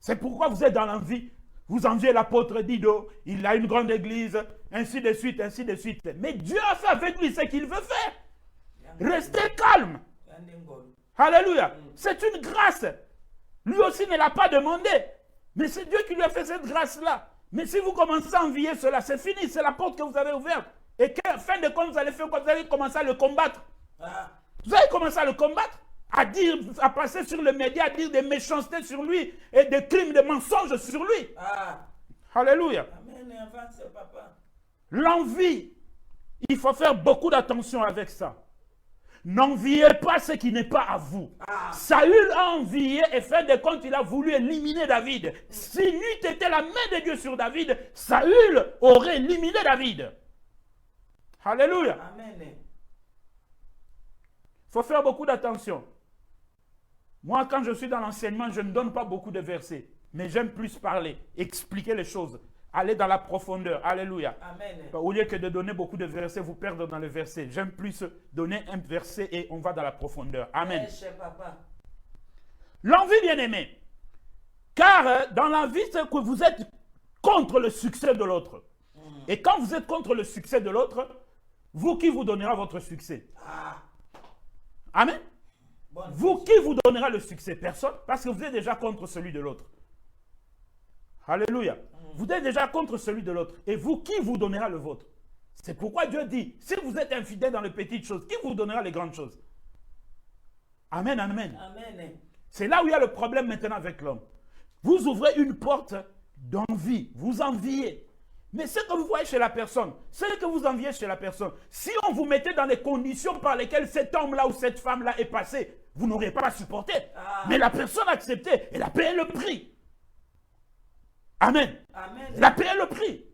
C'est pourquoi vous êtes dans l'envie. Vous enviez l'apôtre Dido, il a une grande église, ainsi de suite, ainsi de suite. Mais Dieu a fait avec lui ce qu'il veut faire. Restez calme. Alléluia. C'est une grâce. Lui aussi ne l'a pas demandé. Mais c'est Dieu qui lui a fait cette grâce-là. Mais si vous commencez à envier cela, c'est fini. C'est la porte que vous avez ouverte. Et qu'à fin de compte, vous allez faire quoi? Vous allez commencer à le combattre. Vous allez commencer à le combattre. À dire, à passer sur les médias, à dire des méchancetés sur lui et des crimes, des mensonges sur lui. Alléluia. Amen. Avance, papa. L'envie, il faut faire beaucoup d'attention avec ça. N'enviez pas ce qui n'est pas à vous. Saül a envié et fin de compte, il a voulu éliminer David. Si n'eût été la main de Dieu sur David, Saül aurait éliminé David. Alléluia. Amen. Il faut faire beaucoup d'attention. Moi, quand je suis dans l'enseignement, je ne donne pas beaucoup de versets. Mais j'aime plus parler, expliquer les choses, aller dans la profondeur. Alléluia. Amen. Au lieu que de donner beaucoup de versets, vous perdre dans le verset. J'aime plus donner un verset et on va dans la profondeur. Amen. L'envie, bien-aimé. Car dans l'envie, c'est que vous êtes contre le succès de l'autre. Et quand vous êtes contre le succès de l'autre, vous qui vous donnera votre succès? Amen. Bonne Vous, qui vous donnera le succès? Personne, parce que vous êtes déjà contre celui de l'autre. Alléluia. Vous êtes déjà contre celui de l'autre. Et vous, qui vous donnera le vôtre? C'est pourquoi Dieu dit, si vous êtes infidèle dans les petites choses, qui vous donnera les grandes choses? Amen, amen. Amen. C'est là où il y a le problème maintenant avec l'homme. Vous ouvrez une porte d'envie, vous enviez. Mais ce que vous voyez chez la personne, ce que vous enviez chez la personne, si on vous mettait dans les conditions par lesquelles cet homme-là ou cette femme-là est passé, vous n'aurez pas supporté. Mais la personne a accepté, elle a payé le prix. Amen. Amen. Elle a payé le prix.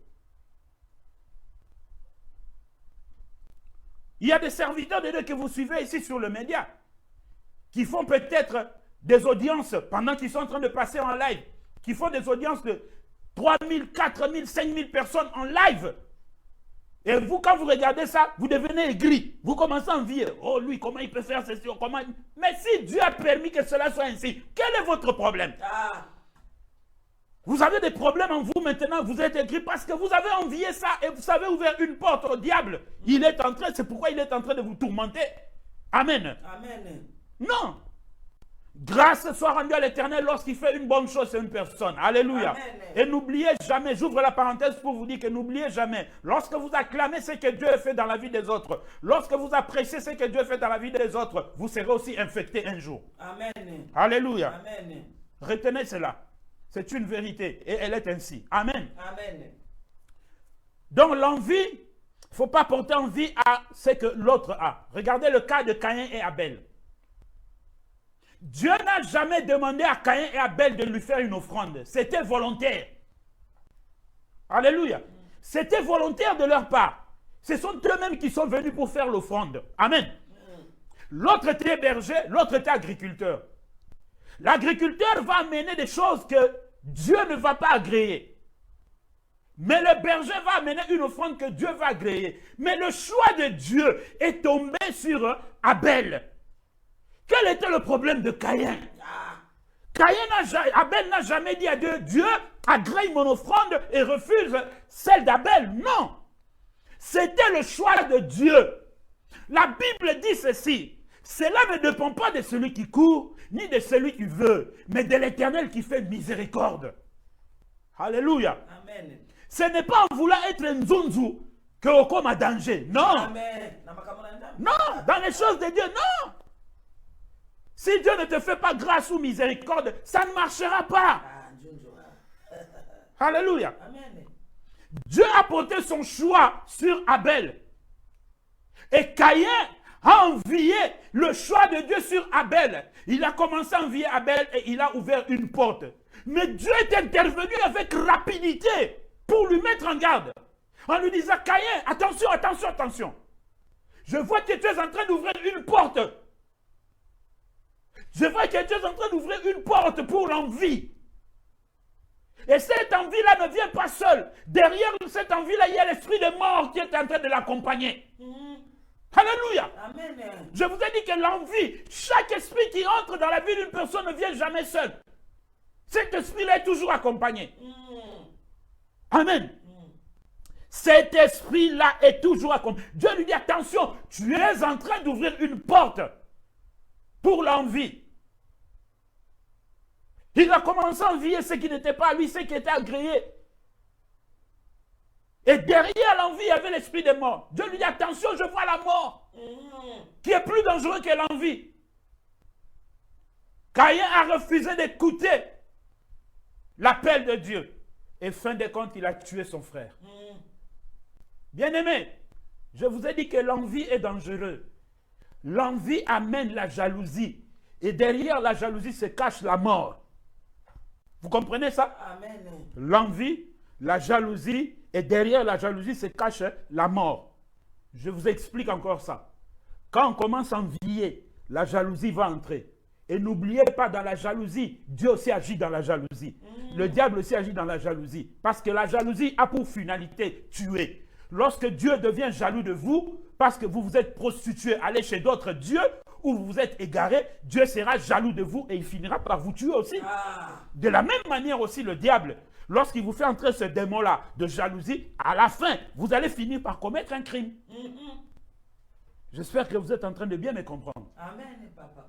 Il y a des serviteurs de Dieu que vous suivez ici sur le média, qui font peut-être des audiences pendant qu'ils sont en train de passer en live, qui font des audiences de 3 000, 4 000, 5 000 personnes en live. Et vous, quand vous regardez ça, vous devenez aigri. Vous commencez à envier. Oh, lui, comment il peut faire ceci? Comment... Mais si Dieu a permis que cela soit ainsi, quel est votre problème? Vous avez des problèmes en vous maintenant, vous êtes aigri parce que vous avez envié ça et vous avez ouvert une porte au diable. Il est en train, c'est pourquoi il est en train de vous tourmenter. Amen. Amen. Non. Grâce soit rendue à l'Éternel lorsqu'il fait une bonne chose à une personne. Alléluia. Amen. Et n'oubliez jamais, j'ouvre la parenthèse pour vous dire que n'oubliez jamais, lorsque vous acclamez ce que Dieu a fait dans la vie des autres, lorsque vous appréciez ce que Dieu fait dans la vie des autres, vous serez aussi infecté un jour. Amen. Alléluia. Amen. Retenez cela. C'est une vérité et elle est ainsi. Amen. Amen. Donc l'envie, il ne faut pas porter envie à ce que l'autre a. Regardez le cas de Caïn et Abel. Dieu n'a jamais demandé à Caïn et Abel de lui faire une offrande. C'était volontaire. Alléluia. C'était volontaire de leur part. Ce sont eux-mêmes qui sont venus pour faire l'offrande. Amen. L'autre était berger, l'autre était agriculteur. L'agriculteur va amener des choses que Dieu ne va pas agréer. Mais le berger va amener une offrande que Dieu va agréer. Mais le choix de Dieu est tombé sur Abel. Quel était le problème de Caïn? Abel n'a jamais dit à Dieu, Dieu agrée mon offrande et refuse celle d'Abel. Non. C'était le choix de Dieu. La Bible dit ceci. Cela ne dépend pas de celui qui court, ni de celui qui veut, mais de l'Éternel qui fait miséricorde. Alléluia. Amen. Ce n'est pas en voulant être un zunzu que Okom a danger. Non. Amen. Non. Dans les choses de Dieu, non. Si Dieu ne te fait pas grâce ou miséricorde, ça ne marchera pas. Alléluia. Amen. Dieu a porté son choix sur Abel. Et Caïn a envié le choix de Dieu sur Abel. Il a commencé à envier Abel et il a ouvert une porte. Mais Dieu est intervenu avec rapidité pour lui mettre en garde. En lui disant, Caïn, attention, attention, attention. Je vois que tu es en train d'ouvrir une porte. Je vois que tu es en train d'ouvrir une porte pour l'envie. Et cette envie-là ne vient pas seule. Derrière cette envie-là, il y a l'esprit de mort qui est en train de l'accompagner. Alléluia. Amen. Je vous ai dit que l'envie, chaque esprit qui entre dans la vie d'une personne ne vient jamais seul. Cet esprit-là est toujours accompagné. Amen. Cet esprit-là est toujours accompagné. Dieu lui dit, attention, tu es en train d'ouvrir une porte pour l'envie. Il a commencé à envier ce qui n'était pas à lui, ce qui était agréé. Et derrière l'envie, il y avait l'esprit de mort. Dieu lui dit, attention, je vois la mort, qui est plus dangereux que l'envie. Caïn a refusé d'écouter l'appel de Dieu. Et fin de compte, il a tué son frère. Bien-aimé, je vous ai dit que l'envie est dangereuse. L'envie amène la jalousie. Et derrière la jalousie se cache la mort. Vous comprenez ça? Amen. L'envie, la jalousie, et derrière la jalousie se cache la mort. Je vous explique encore ça. Quand on commence à envier, la jalousie va entrer. Et n'oubliez pas, dans la jalousie, Dieu aussi agit dans la jalousie. Le diable aussi agit dans la jalousie. Parce que la jalousie a pour finalité tuer. Lorsque Dieu devient jaloux de vous, parce que vous vous êtes prostitué, allez chez d'autres dieux, ou vous vous êtes égaré, Dieu sera jaloux de vous et il finira par vous tuer aussi. De la même manière aussi, le diable, lorsqu'il vous fait entrer ce démon-là de jalousie, à la fin, vous allez finir par commettre un crime. J'espère que vous êtes en train de bien me comprendre. Amen, papa.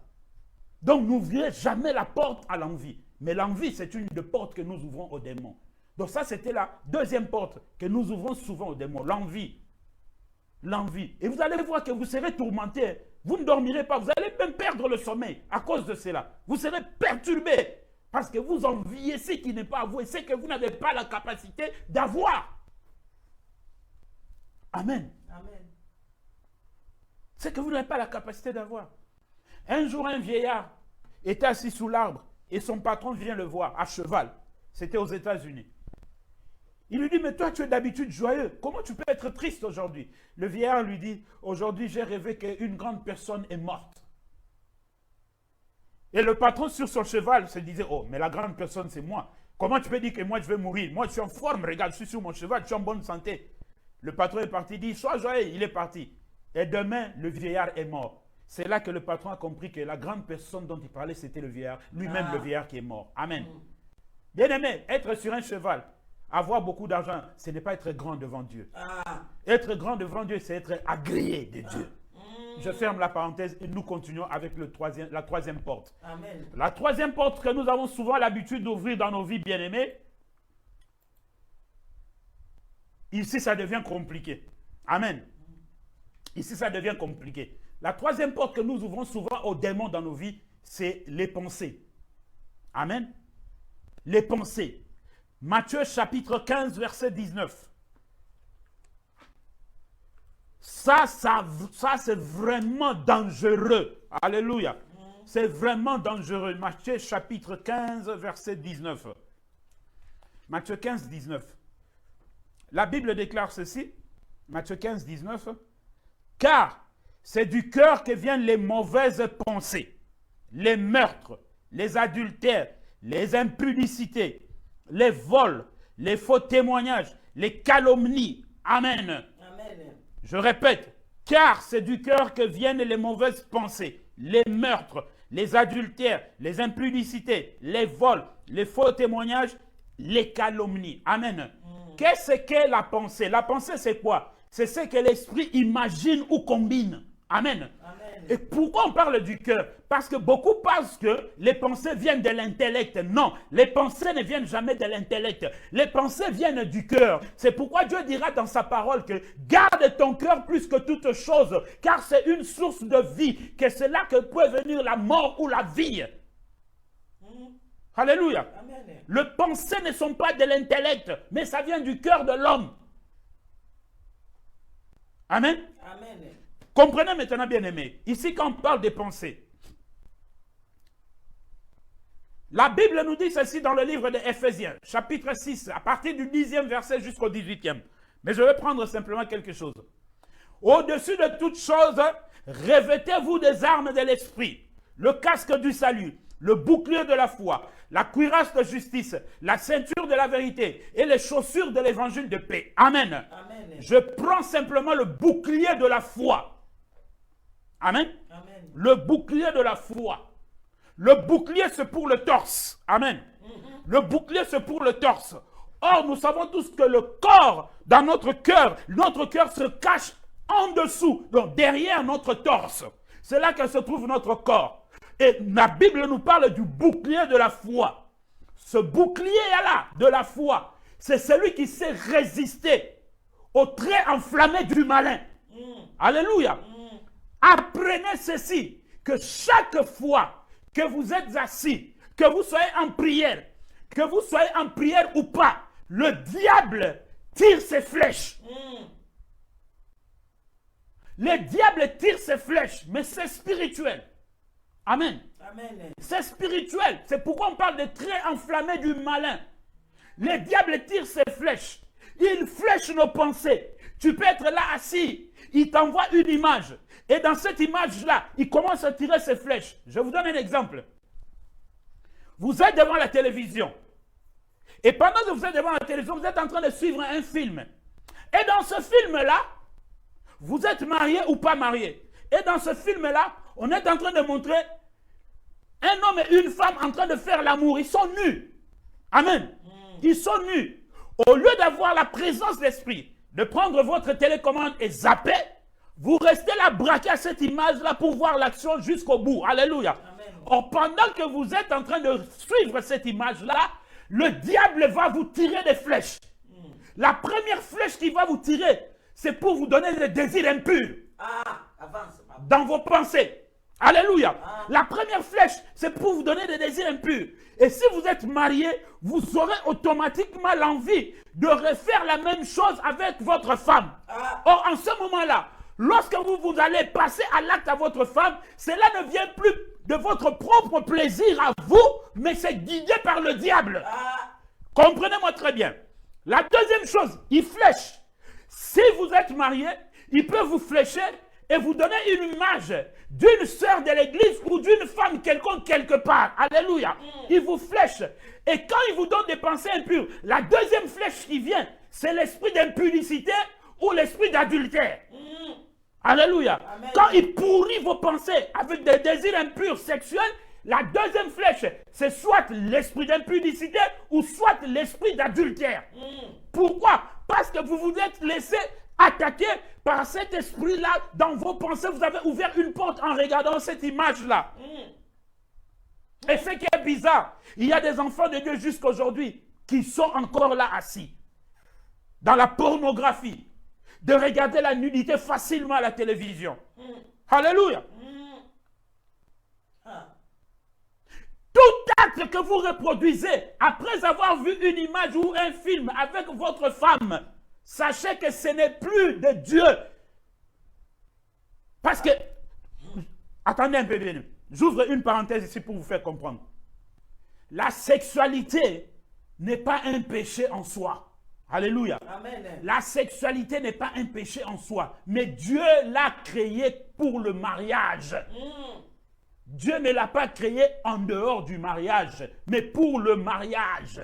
Donc, n'ouvrez jamais la porte à l'envie. Mais l'envie, c'est une des portes que nous ouvrons aux démons. Donc ça, c'était la deuxième porte que nous ouvrons souvent aux démons. L'envie. L'envie. Et vous allez voir que vous serez tourmenté. Vous ne dormirez pas. Vous allez même perdre le sommeil à cause de cela. Vous serez perturbé. Parce que vous enviez ce qui n'est pas à vous. Et c'est que vous n'avez pas la capacité d'avoir. Amen. Amen. C'est que vous n'avez pas la capacité d'avoir. Un jour, un vieillard était assis sous l'arbre et son patron vient le voir à cheval. C'était aux États-Unis. Il lui dit, mais toi, tu es d'habitude joyeux. Comment tu peux être triste aujourd'hui? Le vieillard lui dit, aujourd'hui, j'ai rêvé qu'une grande personne est morte. Et le patron sur son cheval se disait, oh, mais la grande personne, c'est moi. Comment tu peux dire que moi, je vais mourir? Moi, je suis en forme, regarde, je suis sur mon cheval, je suis en bonne santé. Le patron est parti, il dit, sois joyeux, il est parti. Et demain, le vieillard est mort. C'est là que le patron a compris que la grande personne dont il parlait, c'était le vieillard. Lui-même, le vieillard qui est mort. Amen. Bien-aimé, être sur un cheval, avoir beaucoup d'argent, ce n'est pas être grand devant Dieu. Être grand devant Dieu, c'est être agréé de Dieu. Je ferme la parenthèse et nous continuons avec la troisième porte. Amen. La troisième porte que nous avons souvent l'habitude d'ouvrir dans nos vies, bien-aimés, ici, ça devient compliqué. Amen. Ici, ça devient compliqué. La troisième porte que nous ouvrons souvent aux démons dans nos vies, c'est les pensées. Amen. Les pensées. Matthieu chapitre 15, verset 19. Ça c'est vraiment dangereux. Alléluia. C'est vraiment dangereux. Matthieu chapitre 15, verset 19. Matthieu 15, 19. La Bible déclare ceci. Matthieu 15, 19. Car c'est du cœur que viennent les mauvaises pensées, les meurtres, les adultères, les impudicités, les vols, les faux témoignages, les calomnies. Amen. Amen. Je répète, car c'est du cœur que viennent les mauvaises pensées, les meurtres, les adultères, les impudicités, les vols, les faux témoignages, les calomnies. Amen. Qu'est-ce qu'est la pensée? La pensée, c'est quoi? C'est ce que l'esprit imagine ou combine. Amen. Amen. Et pourquoi on parle du cœur? Parce que beaucoup pensent que les pensées viennent de l'intellect. Non, les pensées ne viennent jamais de l'intellect. Les pensées viennent du cœur. C'est pourquoi Dieu dira dans sa parole que garde ton cœur plus que toute chose, car c'est une source de vie, que c'est là que peut venir la mort ou la vie. Alléluia. Amen. Les pensées ne sont pas de l'intellect, mais ça vient du cœur de l'homme. Amen. Amen. Comprenez maintenant, bien-aimés, ici quand on parle des pensées, la Bible nous dit ceci dans le livre d'Éphésiens, chapitre 6, à partir du 10e verset jusqu'au 18e. Mais je vais prendre simplement quelque chose. Au-dessus de toutes choses, revêtez-vous des armes de l'esprit, le casque du salut, le bouclier de la foi, la cuirasse de justice, la ceinture de la vérité et les chaussures de l'évangile de paix. Amen. Amen. Je prends simplement le bouclier de la foi. Amen. Amen. Le bouclier de la foi. Le bouclier, c'est pour le torse. Amen. Le bouclier, c'est pour le torse. Or, nous savons tous que le corps, dans notre cœur se cache en dessous, donc derrière notre torse. C'est là que se trouve notre corps. Et la Bible nous parle du bouclier de la foi. Ce bouclier-là de la foi, c'est celui qui sait résister aux traits enflammés du malin. Alléluia. Apprenez ceci, que chaque fois que vous êtes assis, que vous soyez en prière ou pas, le diable tire ses flèches. Le diable tire ses flèches, mais c'est spirituel. Amen. Amen. C'est spirituel. C'est pourquoi on parle des traits enflammés du malin. Le diable tire ses flèches. Il flèche nos pensées. Tu peux être là assis. Il t'envoie une image. Et dans cette image-là, il commence à tirer ses flèches. Je vous donne un exemple. Vous êtes devant la télévision. Et pendant que vous êtes devant la télévision, vous êtes en train de suivre un film. Et dans ce film-là, vous êtes marié ou pas marié. Et dans ce film-là, on est en train de montrer un homme et une femme en train de faire l'amour. Ils sont nus. Amen. Ils sont nus. Au lieu d'avoir la présence d'esprit, de prendre votre télécommande et zapper, vous restez là braqué à cette image-là pour voir l'action jusqu'au bout. Alléluia. Or, pendant que vous êtes en train de suivre cette image-là, le diable va vous tirer des flèches. La première flèche qu'il va vous tirer, c'est pour vous donner des désirs impurs dans vos pensées. Alléluia. La première flèche, c'est pour vous donner des désirs impurs. Et si vous êtes marié, vous aurez automatiquement l'envie de refaire la même chose avec votre femme. Or, en ce moment-là, lorsque vous allez passer à l'acte à votre femme, cela ne vient plus de votre propre plaisir à vous, mais c'est guidé par le diable. Comprenez-moi très bien. La deuxième chose, il flèche. Si vous êtes marié, il peut vous flécher et vous donner une image d'une sœur de l'église ou d'une femme quelconque quelque part. Alléluia. Il vous flèche. Et quand il vous donne des pensées impures, la deuxième flèche qui vient, c'est l'esprit d'impudicité ou l'esprit d'adultère. Alléluia. Amen. Quand il pourrit vos pensées avec des désirs impurs sexuels, la deuxième flèche, c'est soit l'esprit d'impudicité ou soit l'esprit d'adultère. Pourquoi? Parce que vous vous êtes laissé attaquer par cet esprit-là dans vos pensées. Vous avez ouvert une porte en regardant cette image-là. Et ce qui est bizarre, il y a des enfants de Dieu jusqu'à aujourd'hui qui sont encore là assis dans la pornographie, de regarder la nudité facilement à la télévision. Alléluia. Tout acte que vous reproduisez après avoir vu une image ou un film avec votre femme, sachez que ce n'est plus de Dieu. Parce que, attendez un peu bien, j'ouvre une parenthèse ici pour vous faire comprendre. La sexualité n'est pas un péché en soi. Alléluia. Amen. La sexualité n'est pas un péché en soi, mais Dieu l'a créé pour le mariage. Dieu ne l'a pas créé en dehors du mariage, mais pour le mariage.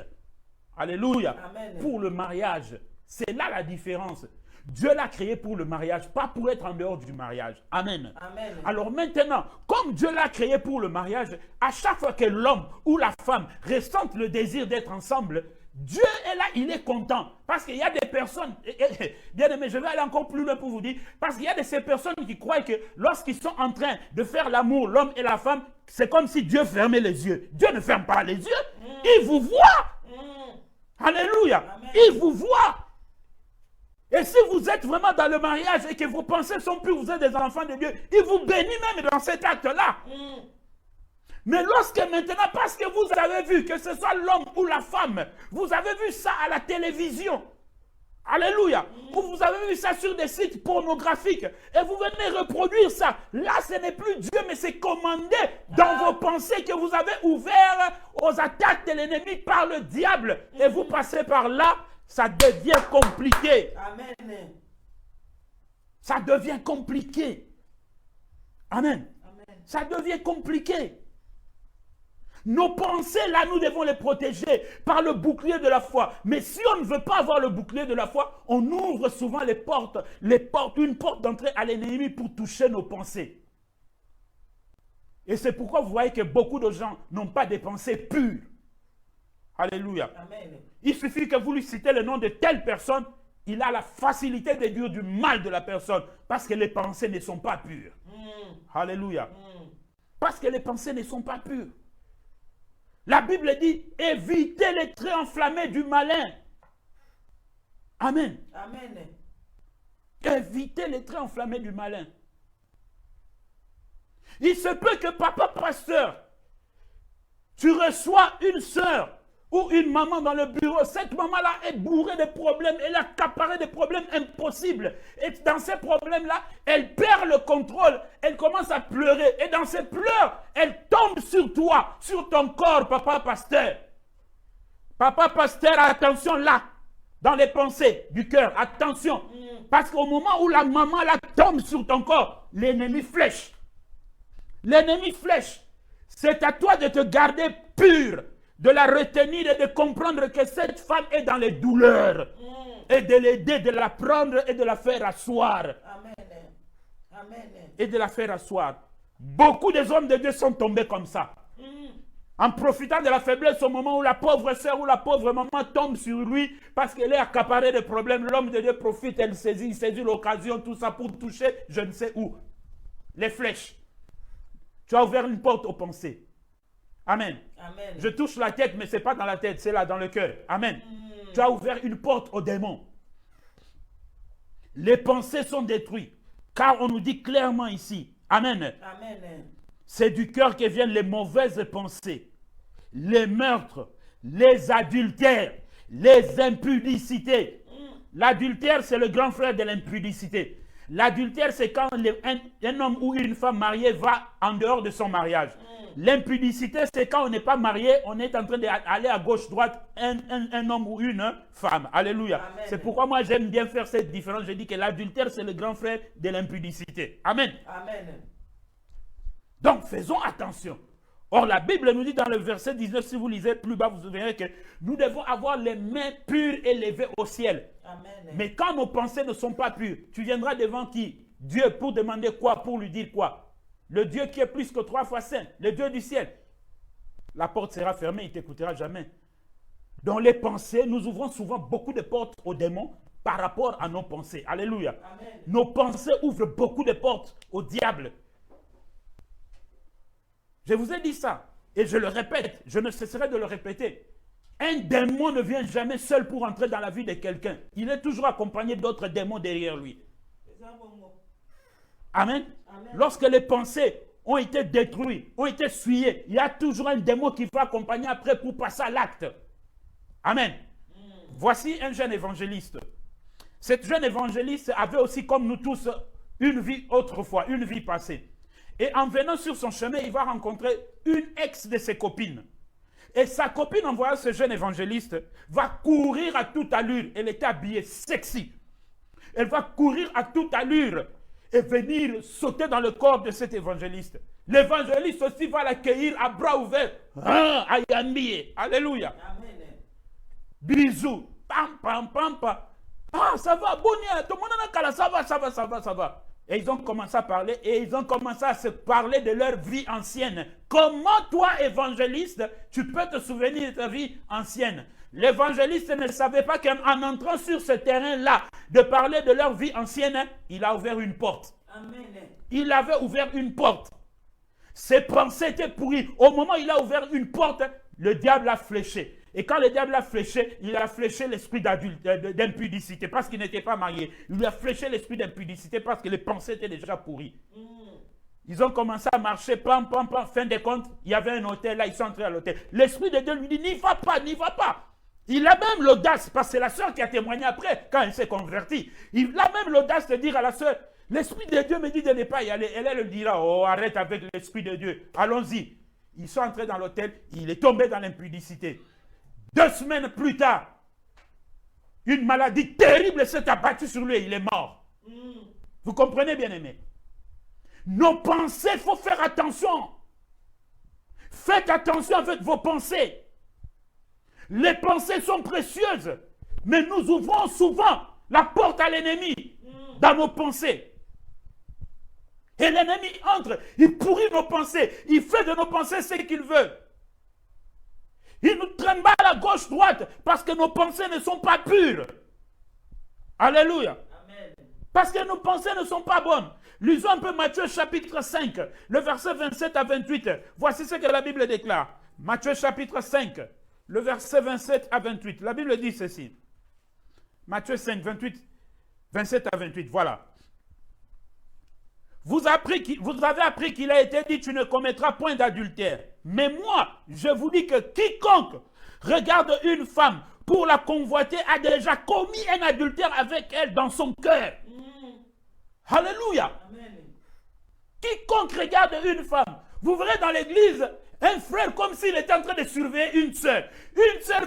Alléluia. Amen. Pour le mariage. C'est là la différence. Dieu l'a créé pour le mariage, pas pour être en dehors du mariage. Amen. Amen. Alors maintenant, comme Dieu l'a créé pour le mariage, à chaque fois que l'homme ou la femme ressentent le désir d'être ensemble, Dieu est là, il est content. Parce qu'il y a des personnes, bien aimé, je vais aller encore plus loin pour vous dire, parce qu'il y a de ces personnes qui croient que lorsqu'ils sont en train de faire l'amour, l'homme et la femme, c'est comme si Dieu fermait les yeux. Dieu ne ferme pas les yeux, il vous voit. Alléluia. Amen. Il vous voit. Et si vous êtes vraiment dans le mariage et que vos pensées sont pures, vous êtes des enfants de Dieu, il vous bénit même dans cet acte-là. Mais lorsque maintenant, parce que vous avez vu, que ce soit l'homme ou la femme, vous avez vu ça à la télévision, alléluia, ou vous avez vu ça sur des sites pornographiques, et vous venez reproduire ça, là ce n'est plus Dieu, mais c'est commandé dans vos pensées que vous avez ouvert aux attaques de l'ennemi par le diable, et vous passez par là, ça devient compliqué. Amen. Ça devient compliqué. Amen. Amen. Ça devient compliqué. Nos pensées, là, nous devons les protéger par le bouclier de la foi. Mais si on ne veut pas avoir le bouclier de la foi, on ouvre souvent une porte d'entrée à l'ennemi pour toucher nos pensées. Et c'est pourquoi vous voyez que beaucoup de gens n'ont pas des pensées pures. Alléluia. Amen. Il suffit que vous lui citez le nom de telle personne, il a la facilité de dire du mal de la personne parce que les pensées ne sont pas pures. Alléluia. Parce que les pensées ne sont pas pures. La Bible dit, évitez les traits enflammés du malin. Amen. Amen. Évitez les traits enflammés du malin. Il se peut que papa pasteur, tu reçois une sœur ou une maman dans le bureau. Cette maman-là est bourrée de problèmes. Elle a accaparé des problèmes impossibles. Et dans ces problèmes-là, elle perd le contrôle. Elle commence à pleurer. Et dans ses pleurs, elle tombe sur toi, sur ton corps, papa pasteur. Papa pasteur, attention là, dans les pensées du cœur. Attention. Parce qu'au moment où la maman là tombe sur ton corps, l'ennemi flèche. L'ennemi flèche. C'est à toi de te garder pur, de la retenir et de comprendre que cette femme est dans les douleurs. Et de l'aider, de la prendre et de la faire asseoir. Amen. Amen. Et de la faire asseoir. Beaucoup des hommes de Dieu sont tombés comme ça. en profitant de la faiblesse au moment où la pauvre sœur ou la pauvre maman tombe sur lui parce qu'elle est accaparée de problèmes. L'homme de Dieu profite, il saisit l'occasion, tout ça pour toucher je ne sais où. Les flèches. Tu as ouvert une porte aux pensées. Amen. Amen. Je touche la tête, mais ce n'est pas dans la tête, c'est là, dans le cœur. Amen. Tu as ouvert une porte aux démons. Les pensées sont détruites. Car on nous dit clairement ici. Amen. Amen. C'est du cœur que viennent les mauvaises pensées, les meurtres, les adultères, les impudicités. L'adultère, c'est le grand frère de l'impudicité. L'adultère, c'est quand un homme ou une femme mariée va en dehors de son mariage. L'impudicité, c'est quand on n'est pas marié, on est en train d'aller à gauche-droite, un homme ou une femme. Alléluia. C'est pourquoi moi j'aime bien faire cette différence. Je dis que l'adultère, c'est le grand frère de l'impudicité. Amen. Amen. Donc faisons attention. Or la Bible nous dit dans le verset 19, si vous lisez plus bas, vous verrez que nous devons avoir les mains pures et levées au ciel. Amen. Mais quand nos pensées ne sont pas pures, tu viendras devant qui? Dieu pour demander quoi? Pour lui dire quoi? Le Dieu qui est plus que 3 fois saint, le Dieu du ciel. La porte sera fermée, il ne t'écoutera jamais. Dans les pensées, nous ouvrons souvent beaucoup de portes aux démons par rapport à nos pensées. Alléluia. Amen. Nos pensées ouvrent beaucoup de portes au diable. Je vous ai dit ça, et je le répète, je ne cesserai de le répéter. Un démon ne vient jamais seul pour entrer dans la vie de quelqu'un. Il est toujours accompagné d'autres démons derrière lui. Amen. Amen. Lorsque les pensées ont été détruites, ont été souillées, il y a toujours un démon qui va accompagner après pour passer à l'acte. Amen. Voici un jeune évangéliste. Cet jeune évangéliste avait aussi, comme nous tous, une vie autrefois, une vie passée. Et en venant sur son chemin, il va rencontrer une ex de ses copines. Et sa copine, en voyant ce jeune évangéliste, va courir à toute allure. Elle était habillée sexy. Elle va courir à toute allure et venir sauter dans le corps de cet évangéliste. L'évangéliste aussi va l'accueillir à bras ouverts. Ah, ayambié. Alléluia. Amen. Bisous. Pam, pam, pam, pam. Ah, ça va, Bonia. Tout le monde a un ça va, ça va, ça va, ça va. Et ils ont commencé à parler et ils ont commencé à se parler de leur vie ancienne. Comment toi, évangéliste, tu peux te souvenir de ta vie ancienne? L'évangéliste ne savait pas qu'en entrant sur ce terrain-là, de parler de leur vie ancienne, il a ouvert une porte. Amen. Il avait ouvert une porte. Ses pensées étaient pourries. Au moment où il a ouvert une porte, le diable a fléché. Et quand le diable a fléché, il a fléché l'esprit d'impudicité parce qu'il n'était pas marié. Il lui a fléché l'esprit d'impudicité parce que les pensées étaient déjà pourries. Ils ont commencé à marcher, pam, pam, pam. Fin de compte, il y avait un hôtel là, ils sont entrés à l'hôtel. L'esprit de Dieu lui dit, n'y va pas, n'y va pas. Il a même l'audace, parce que c'est la sœur qui a témoigné après, quand elle s'est convertie. Il a même l'audace de dire à la sœur, l'esprit de Dieu me dit de ne pas y aller. Elle lui dira, oh, arrête avec l'esprit de Dieu. Allons-y. Ils sont entrés dans l'hôtel, il est tombé dans l'impudicité. 2 semaines plus tard, une maladie terrible s'est abattue sur lui et il est mort. Vous comprenez, bien-aimés? Nos pensées, il faut faire attention. Faites attention avec vos pensées. Les pensées sont précieuses, mais nous ouvrons souvent la porte à l'ennemi dans nos pensées. Et l'ennemi entre, il pourrit nos pensées, il fait de nos pensées ce qu'il veut. Il nous trimballe à gauche-droite parce que nos pensées ne sont pas pures. Alléluia. Amen. Parce que nos pensées ne sont pas bonnes. Lisons un peu Matthieu chapitre 5, le verset 27 à 28. Voici ce que la Bible déclare. Matthieu chapitre 5, le verset 27 à 28. La Bible dit ceci. Matthieu 5, 27 à 28. Voilà. Vous avez appris qu'il a été dit, tu ne commettras point d'adultère. Mais moi, je vous dis que quiconque regarde une femme pour la convoiter a déjà commis un adultère avec elle dans son cœur. Alléluia. Amen. Quiconque regarde une femme, vous verrez dans l'église un frère comme s'il était en train de surveiller une sœur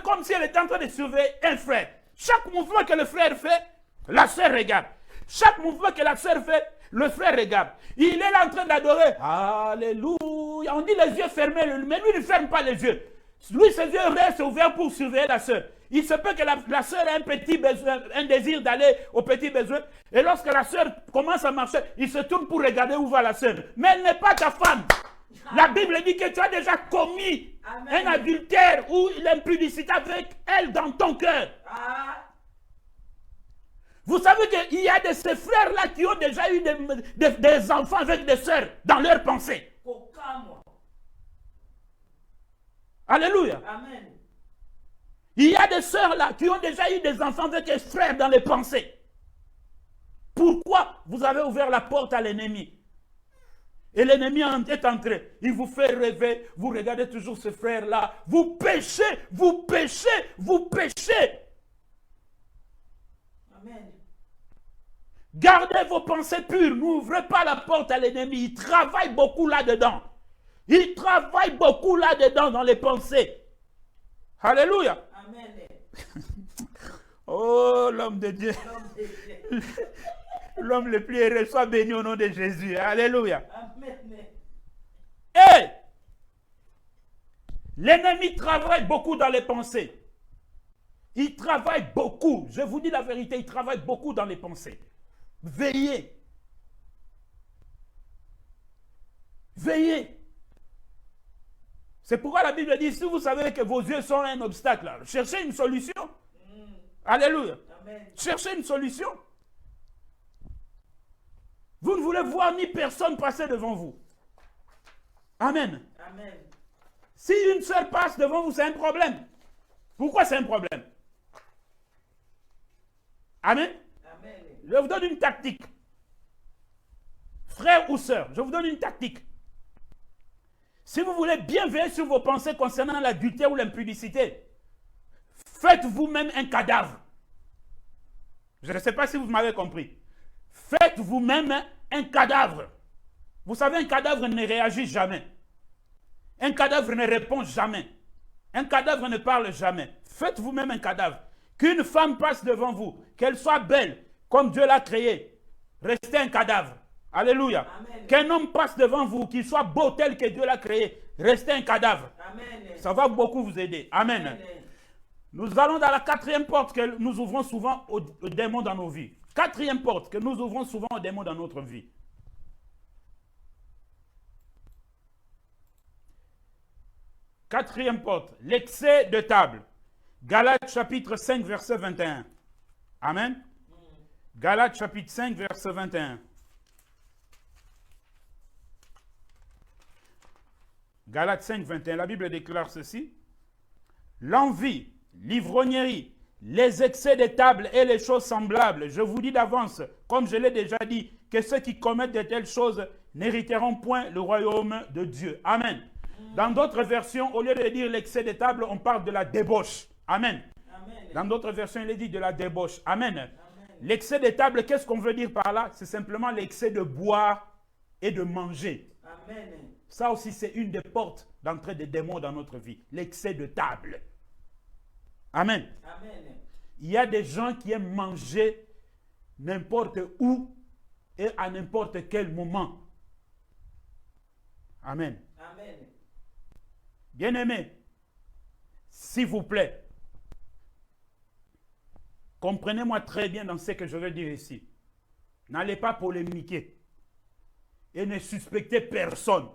comme si elle était en train de surveiller un frère. Chaque mouvement que le frère fait, la sœur regarde. Chaque mouvement que la sœur fait, le frère regarde. Il est là en train d'adorer. Alléluia. On dit les yeux fermés, mais lui ne ferme pas les yeux. Lui, ses yeux restent ouverts pour surveiller la sœur. Il se peut que la sœur ait un petit besoin, un désir d'aller au petit besoin. Et lorsque la sœur commence à marcher, il se tourne pour regarder où va la sœur. Mais elle n'est pas ta femme. La Bible dit que tu as déjà commis Amen. un adultère ou l'impudicité avec elle dans ton cœur. Ah, Vous savez qu'il y a de ces frères-là qui ont déjà eu des enfants avec des sœurs dans leurs pensées. kokamwa. Alléluia. Amen. Il y a des sœurs là qui ont déjà eu des enfants avec des frères dans les pensées. Pourquoi vous avez ouvert la porte à l'ennemi? Et l'ennemi est entré. Il vous fait rêver. Vous regardez toujours ce frère-là. Vous péchez, vous péchez, vous péchez. Amen. Gardez vos pensées pures. N'ouvrez pas la porte à l'ennemi. Il travaille beaucoup là-dedans. Il travaille beaucoup là-dedans dans les pensées. Alléluia. Amen. Oh, l'homme de Dieu. L'homme de Dieu. L'homme le plus heureux soit béni au nom de Jésus. Alléluia. Amen. Et l'ennemi travaille beaucoup dans les pensées. Il travaille beaucoup. Je vous dis la vérité, il travaille beaucoup dans les pensées. Veillez. Veillez. C'est pourquoi la Bible dit, si vous savez que vos yeux sont un obstacle, là, cherchez une solution. Alléluia. Amen. Cherchez une solution. Vous ne voulez voir ni personne passer devant vous. Amen. Amen. Si une sœur passe devant vous, c'est un problème. Pourquoi c'est un problème? Amen. Amen. Je vous donne une tactique. Frère ou sœur, je vous donne une tactique. Si vous voulez bien veiller sur vos pensées concernant l'adultère ou l'impudicité, faites vous-même un cadavre. Je ne sais pas si vous m'avez compris. Faites vous-même un cadavre. Vous savez, un cadavre ne réagit jamais. Un cadavre ne répond jamais. Un cadavre ne parle jamais. Faites vous-même un cadavre. Qu'une femme passe devant vous, qu'elle soit belle, comme Dieu l'a créée, restez un cadavre. Alléluia. Amen. Qu'un homme passe devant vous, qu'il soit beau tel que Dieu l'a créé, restez un cadavre. Amen. Ça va beaucoup vous aider. Amen. Amen. Nous allons dans la quatrième porte que nous ouvrons souvent aux démons dans nos vies. Quatrième porte que nous ouvrons souvent aux démons dans notre vie. Quatrième porte, l'excès de table. Galates chapitre 5, verset 21. Amen. Galates chapitre 5, verset 21. Galates 5, 21. La Bible déclare ceci. L'envie, l'ivrognerie, les excès de table et les choses semblables. Je vous dis d'avance, comme je l'ai déjà dit, que ceux qui commettent de telles choses n'hériteront point le royaume de Dieu. Amen. Dans d'autres versions, au lieu de dire l'excès de table, on parle de la débauche. Amen. Amen. Dans d'autres versions, il est dit de la débauche. Amen. L'excès de table, qu'est-ce qu'on veut dire par là? C'est simplement l'excès de boire et de manger. Amen. Ça aussi, c'est une des portes d'entrée des démons dans notre vie. L'excès de table. Amen. Amen. Il y a des gens qui aiment manger n'importe où et à n'importe quel moment. Amen. Amen. Bien-aimés, s'il vous plaît, comprenez-moi très bien dans ce que je veux dire ici. N'allez pas polémiquer et ne suspectez personne.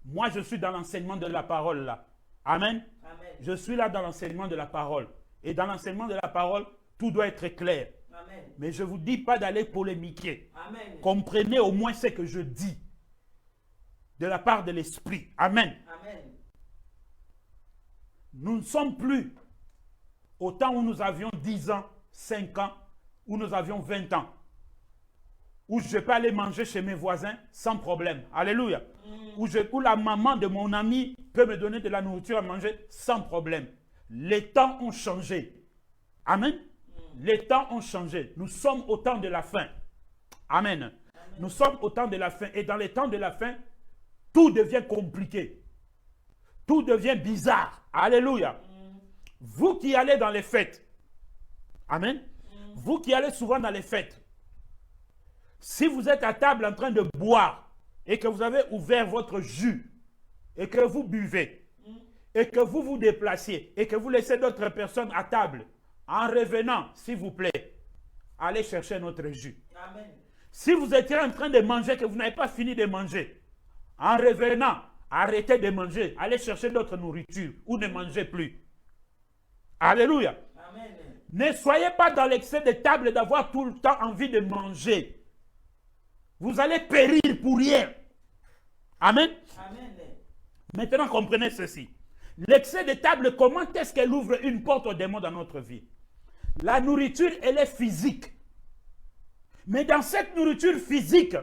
Moi, je suis dans l'enseignement de la parole là. Amen. Amen. Je suis là dans l'enseignement de la parole. Et dans l'enseignement de la parole, tout doit être clair. Amen. Mais je ne vous dis pas d'aller polémiquer. Amen. Comprenez au moins ce que je dis de la part de l'Esprit. Amen. Amen. Nous ne sommes plus au temps où nous avions 10 ans, 5 ans, où nous avions 20 ans. Où je peux aller manger chez mes voisins sans problème. Alléluia. Où la maman de mon ami peut me donner de la nourriture à manger sans problème. Les temps ont changé. Amen. Les temps ont changé. Nous sommes au temps de la fin. Amen. Amen. Nous sommes au temps de la fin. Et dans les temps de la fin, tout devient compliqué. Tout devient bizarre. Alléluia. Vous qui allez dans les fêtes. Amen. Vous qui allez souvent dans les fêtes. Si vous êtes à table en train de boire et que vous avez ouvert votre jus et que vous buvez et que vous vous déplaciez et que vous laissez d'autres personnes à table, en revenant, s'il vous plaît, allez chercher notre jus. Amen. Si vous étiez en train de manger et que vous n'avez pas fini de manger, En revenant, arrêtez de manger. Allez chercher d'autres nourritures ou ne mangez plus. Alléluia. Amen. Ne soyez pas dans l'excès de table d'avoir tout le temps envie de manger. Vous allez périr pour rien. Amen. Amen. Maintenant, comprenez ceci. L'excès de table, comment est-ce qu'elle ouvre une porte au démon dans notre vie? La nourriture, elle est physique. Mais dans cette nourriture physique,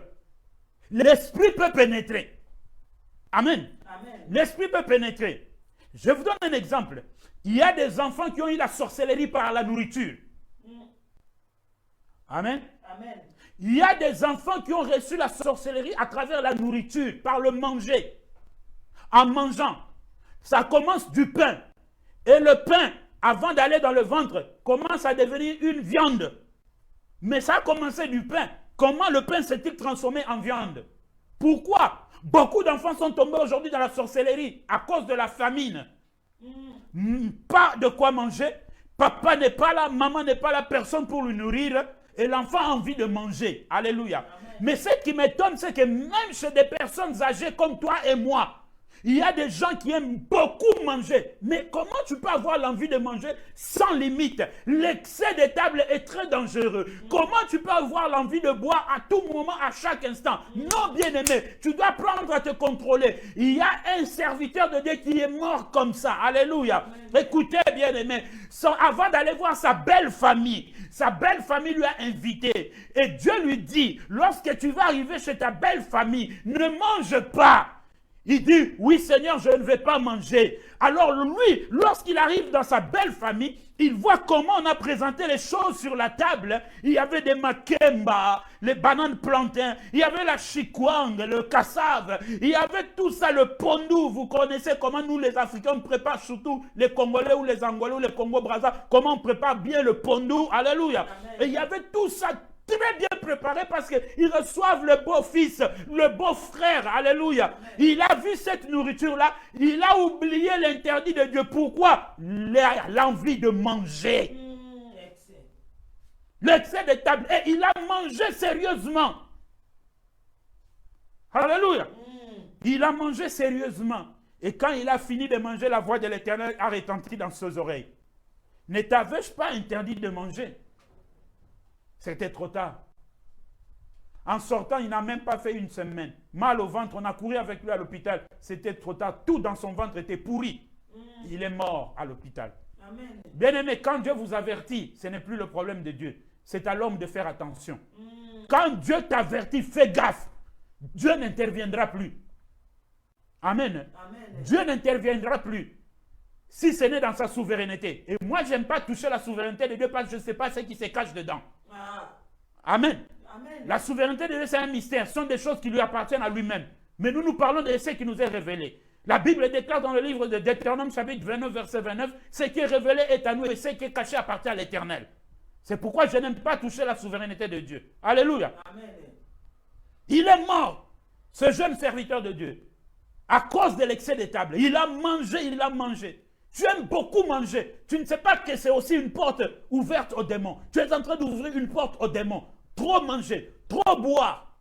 l'esprit peut pénétrer. Amen. Amen. L'esprit peut pénétrer. Je vous donne un exemple. Il y a des enfants qui ont eu la sorcellerie par la nourriture. Amen. Amen. Il y a des enfants qui ont reçu la sorcellerie à travers la nourriture, par le manger. En mangeant. Ça commence du pain. Et le pain, avant d'aller dans le ventre, commence à devenir une viande. Mais ça a commencé du pain. Comment le pain s'est-il transformé en viande? Pourquoi? Beaucoup d'enfants sont tombés aujourd'hui dans la sorcellerie à cause de la famine. Pas de quoi manger. Papa n'est pas là, maman n'est pas là, personne pour lui nourrir. Et l'enfant a envie de manger. Alléluia. Amen. Mais ce qui m'étonne, c'est que même chez des personnes âgées comme toi et moi, il y a des gens qui aiment beaucoup manger. Mais comment tu peux avoir l'envie de manger sans limite? L'excès de table est très dangereux. Comment tu peux avoir l'envie de boire à tout moment, à chaque instant? Non, bien-aimé, tu dois apprendre à te contrôler. Il y a un serviteur de Dieu qui est mort comme ça. Alléluia. Écoutez, bien-aimé, avant d'aller voir sa belle famille lui a invité. Et Dieu lui dit, lorsque tu vas arriver chez ta belle famille, ne mange pas. Il dit, oui Seigneur, je ne vais pas manger. Alors lui, lorsqu'il arrive dans sa belle famille, il voit comment on a présenté les choses sur la table. Il y avait des makemba, les bananes plantains, il y avait la chikwang, le cassave, il y avait tout ça, le pondou. Vous connaissez comment nous les Africains on prépare, surtout les Congolais ou les Angolais ou les Congo-Brazza, comment on prépare bien le pondou. Alléluia. Amen. Et il y avait tout ça très bien préparé parce qu'ils reçoivent le beau-fils, le beau-frère. Alléluia. Amen. Il a vu cette nourriture-là, il a oublié l'interdit de Dieu. Pourquoi? L'envie de manger. L'excès de table. Et il a mangé sérieusement. Alléluia. Il a mangé sérieusement. Et quand il a fini de manger, la voix de l'Éternel a retenti dans ses oreilles. Ne t'avais-je pas interdit de manger? C'était trop tard. En sortant, il n'a même pas fait une semaine. Mal au ventre, on a couru avec lui à l'hôpital. C'était trop tard. Tout dans son ventre était pourri. Il est mort à l'hôpital. Bien-aimé, quand Dieu vous avertit, ce n'est plus le problème de Dieu. C'est à l'homme de faire attention. Quand Dieu t'avertit, fais gaffe. Dieu n'interviendra plus. Amen. Amen. Dieu n'interviendra plus. Si ce n'est dans sa souveraineté. Et moi, je n'aime pas toucher la souveraineté de Dieu parce que je ne sais pas ce qui se cache dedans. Amen. Amen. La souveraineté de Dieu, c'est un mystère. Ce sont des choses qui lui appartiennent à lui-même. Mais nous parlons de ce qui nous est révélé. La Bible déclare dans le livre de Deutéronome, chapitre 29, verset 29, ce qui est révélé est à nous et ce qui est caché appartient à l'Éternel. C'est pourquoi je n'aime pas toucher la souveraineté de Dieu. Alléluia. Amen. Il est mort, ce jeune serviteur de Dieu, à cause de l'excès de table. Il a mangé, il a mangé. Tu aimes beaucoup manger. Tu ne sais pas que c'est aussi une porte ouverte aux démons. Tu es en train d'ouvrir une porte aux démons. Trop manger, trop boire.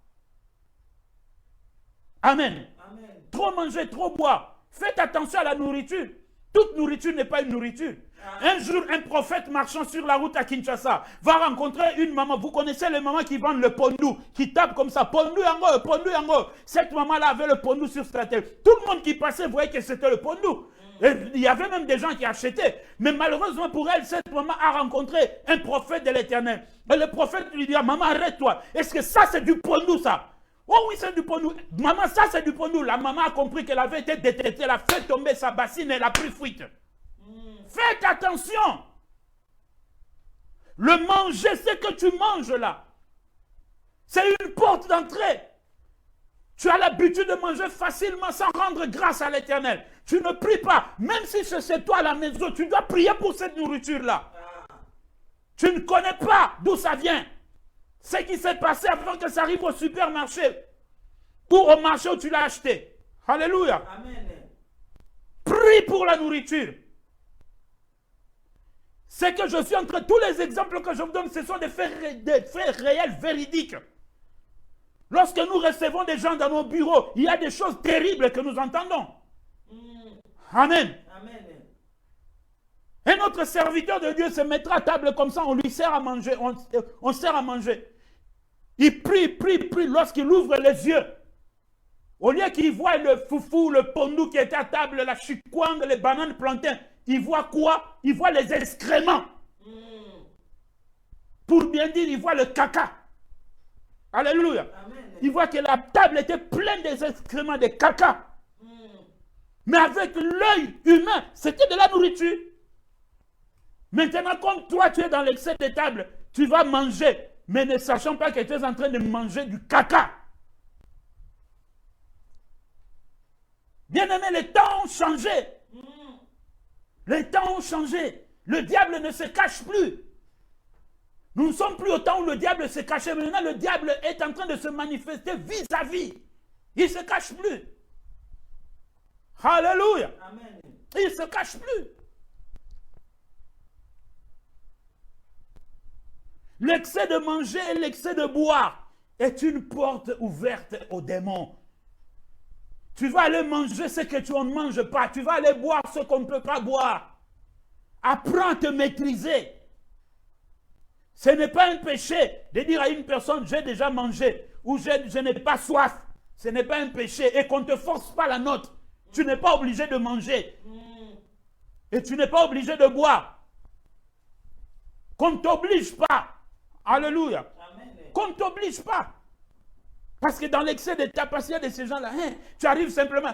Amen. Amen. Trop manger, trop boire. Faites attention à la nourriture. Toute nourriture n'est pas une nourriture. Un jour, un prophète marchant sur la route à Kinshasa va rencontrer une maman. Vous connaissez les mamans qui vendent le pondou, qui tapent comme ça. Pondou yango, pondou yango. Cette maman-là avait le pondou sur sa tête. Tout le monde qui passait voyait que c'était le pondou. Et il y avait même des gens qui achetaient. Mais malheureusement pour elle, cette maman a rencontré un prophète de l'Éternel. Et le prophète lui dit, maman, arrête-toi. Est-ce que ça, c'est du pondou, ça? Oh oui, c'est du pondou. Maman, ça, c'est du pondou. La maman a compris qu'elle avait été détraitée. Elle a fait tomber sa bassine et elle a pris fuite. Faites attention. Le manger, ce que tu manges là, c'est une porte d'entrée. Tu as l'habitude de manger facilement sans rendre grâce à l'Éternel. Tu ne pries pas. Même si c'est chez toi à la maison, tu dois prier pour cette nourriture-là. Tu ne connais pas d'où ça vient. Ce qui s'est passé avant que ça arrive au supermarché ou au marché où tu l'as acheté. Alléluia. Amen. Prie pour la nourriture. C'est que je suis en train... Tous les exemples que je vous donne, ce sont des faits réels, véridiques. Lorsque nous recevons des gens dans nos bureaux, il y a des choses terribles que nous entendons. Amen. Amen. Et notre serviteur de Dieu se mettra à table comme ça, on lui sert à manger, on sert à manger. Il prie. Lorsqu'il ouvre les yeux, au lieu qu'il voit le foufou, le pondou qui était à table, la chikwang, les bananes plantains, il voit quoi? Il voit les excréments. Pour bien dire, il voit le caca. Alléluia. Amen. Il voit que la table était pleine des excréments, des caca. Mais avec l'œil humain, c'était de la nourriture. Maintenant, comme toi, tu es dans l'excès de table, tu vas manger, mais ne sachant pas que tu es en train de manger du caca. Bien-aimés, les temps ont changé. Les temps ont changé. Le diable ne se cache plus. Nous ne sommes plus au temps où le diable se cachait. Maintenant, le diable est en train de se manifester vis-à-vis. Il ne se cache plus. Alléluia. Amen. Il ne se cache plus. L'excès de manger et l'excès de boire est une porte ouverte aux démons. Tu vas aller manger ce que tu ne manges pas. Tu vas aller boire ce qu'on ne peut pas boire. Apprends à te maîtriser. Ce n'est pas un péché de dire à une personne, j'ai déjà mangé, ou je n'ai pas soif. Ce n'est pas un péché et qu'on ne te force pas la note. Tu n'es pas obligé de manger. Et tu n'es pas obligé de boire. Qu'on ne t'oblige pas. Alléluia. Amen. Qu'on ne t'oblige pas. Parce que dans l'excès de ta passion de ces gens-là, tu arrives simplement,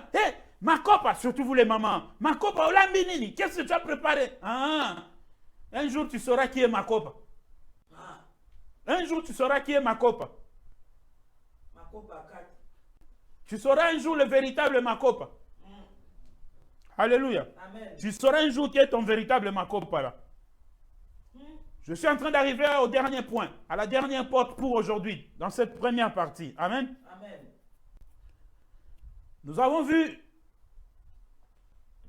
ma copa, surtout vous les mamans, ma copa, olambinini, qu'est-ce que tu as préparé? Un jour tu sauras qui est ma copa. Un jour tu sauras qui est ma copa. Ma copa 4. Tu sauras un jour le véritable ma copa. Alléluia. Amen. Tu sauras un jour qui est ton véritable ma copa là. Je suis en train d'arriver au dernier point, à la dernière porte pour aujourd'hui, dans cette première partie. Amen. Amen. Nous avons vu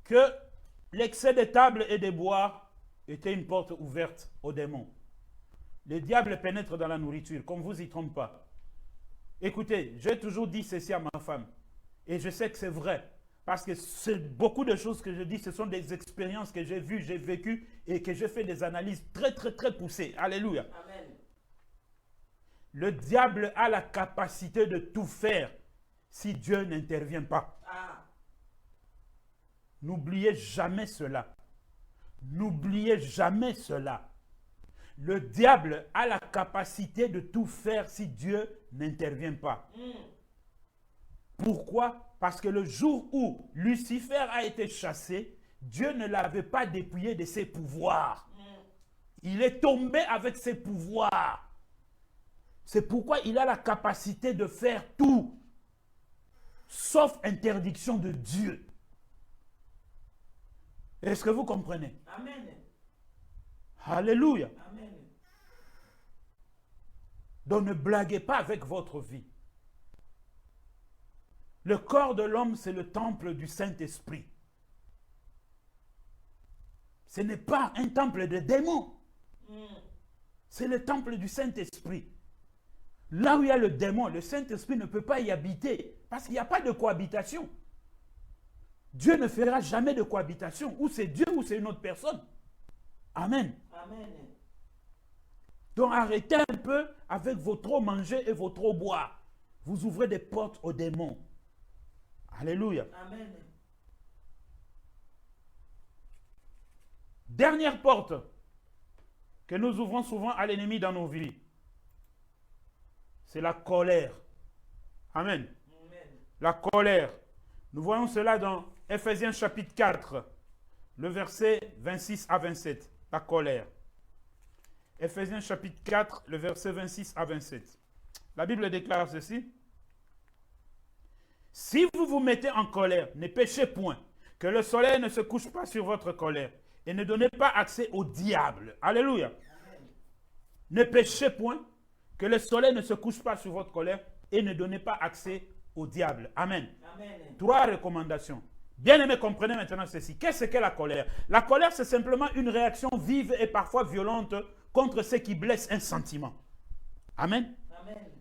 que l'excès de table et de boire était une porte ouverte aux démons. Le diable pénètre dans la nourriture, qu'on ne vous y trompe pas. Écoutez, j'ai toujours dit ceci à ma femme, et je sais que c'est vrai, parce que beaucoup de choses que je dis, ce sont des expériences que j'ai vues, j'ai vécues, et que j'ai fait des analyses très, très, très poussées. Alléluia. Amen. Le diable a la capacité de tout faire si Dieu n'intervient pas. N'oubliez jamais cela. N'oubliez jamais cela. Le diable a la capacité de tout faire si Dieu n'intervient pas. Pourquoi? Parce que le jour où Lucifer a été chassé, Dieu ne l'avait pas dépouillé de ses pouvoirs. Il est tombé avec ses pouvoirs. C'est pourquoi il a la capacité de faire tout, sauf interdiction de Dieu. Est-ce que vous comprenez? Amen. Alléluia. Amen. Donc ne blaguez pas avec votre vie. Le corps de l'homme, c'est le temple du Saint-Esprit. Ce n'est pas un temple de démons. C'est le temple du Saint-Esprit. Là où il y a le démon, le Saint-Esprit ne peut pas y habiter. Parce qu'il n'y a pas de cohabitation. Dieu ne fera jamais de cohabitation. Ou c'est Dieu ou c'est une autre personne. Amen. Amen. Donc arrêtez un peu avec vos trop manger et vos trop boire. Vous ouvrez des portes aux démons. Alléluia. Amen. Dernière porte que nous ouvrons souvent à l'ennemi dans nos vies. C'est la colère. Amen. Amen. La colère. Nous voyons cela dans Ephésiens chapitre 4, le verset 26 à 27. La colère. Ephésiens chapitre 4, le verset 26 à 27. La Bible déclare ceci. Si vous vous mettez en colère, ne péchez point, que le soleil ne se couche pas sur votre colère, et ne donnez pas accès au diable. Alléluia. Amen. Ne péchez point, que le soleil ne se couche pas sur votre colère, et ne donnez pas accès au diable. Amen. Amen. 3 recommandations. Bien-aimés, comprenez maintenant ceci. Qu'est-ce qu'est la colère? La colère, c'est simplement une réaction vive et parfois violente contre ce qui blesse un sentiment. Amen. Amen.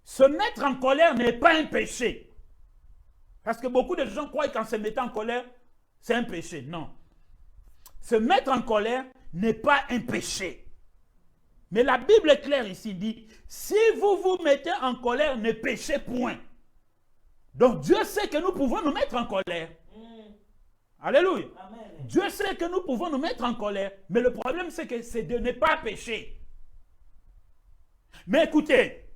Se mettre en colère n'est pas un péché. Parce que beaucoup de gens croient qu'en se mettant en colère, c'est un péché. Non. Se mettre en colère n'est pas un péché. Mais la Bible est claire ici, dit, si vous vous mettez en colère, ne péchez point. Donc Dieu sait que nous pouvons nous mettre en colère. Alléluia. Amen. Dieu sait que nous pouvons nous mettre en colère. Mais le problème, c'est que c'est de ne pas pécher. Mais écoutez,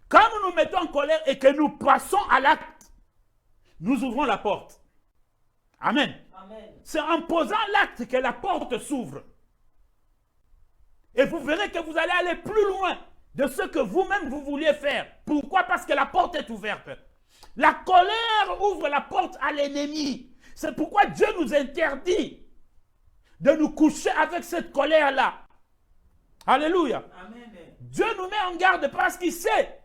quand nous nous mettons en colère et que nous passons à l'acte, nous ouvrons la porte. Amen. Amen. C'est en posant l'acte que la porte s'ouvre. Et vous verrez que vous allez aller plus loin de ce que vous-même vous vouliez faire. Pourquoi? Parce que la porte est ouverte. La colère ouvre la porte à l'ennemi. C'est pourquoi Dieu nous interdit de nous coucher avec cette colère-là. Alléluia. Amen. Dieu nous met en garde parce qu'il sait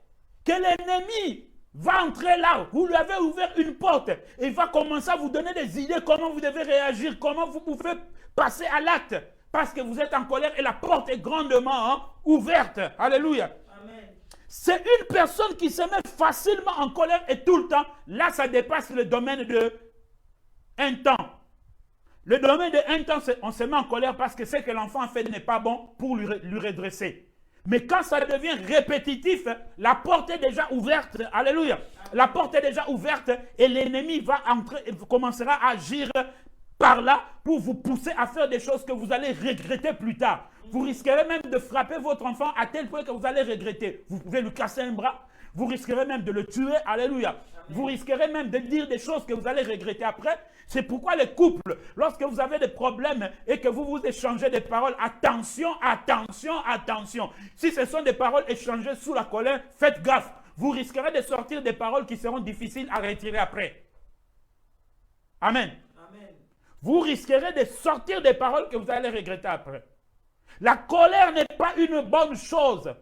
que l'ennemi va entrer là. Vous lui avez ouvert une porte et il va commencer à vous donner des idées comment vous devez réagir, comment vous pouvez passer à l'acte. Parce que vous êtes en colère et la porte est grandement ouverte. Alléluia. Amen. C'est une personne qui se met facilement en colère et tout le temps. Là, ça dépasse le domaine de un temps. Le domaine de un temps, on se met en colère parce que ce que l'enfant a fait n'est pas bon pour lui redresser. Mais quand ça devient répétitif, la porte est déjà ouverte. Alléluia. La porte est déjà ouverte et l'ennemi va entrer et commencera à agir par là pour vous pousser à faire des choses que vous allez regretter plus tard. Vous risquerez même de frapper votre enfant à tel point que vous allez regretter. Vous pouvez lui casser un bras. Vous risquerez même de le tuer. Alléluia. Vous risquerez même de dire des choses que vous allez regretter après. C'est pourquoi les couples, lorsque vous avez des problèmes et que vous vous échangez des paroles, attention, attention, attention. Si ce sont des paroles échangées sous la colère, faites gaffe. Vous risquerez de sortir des paroles qui seront difficiles à retirer après. Amen. Amen. Vous risquerez de sortir des paroles que vous allez regretter après. La colère n'est pas une bonne chose.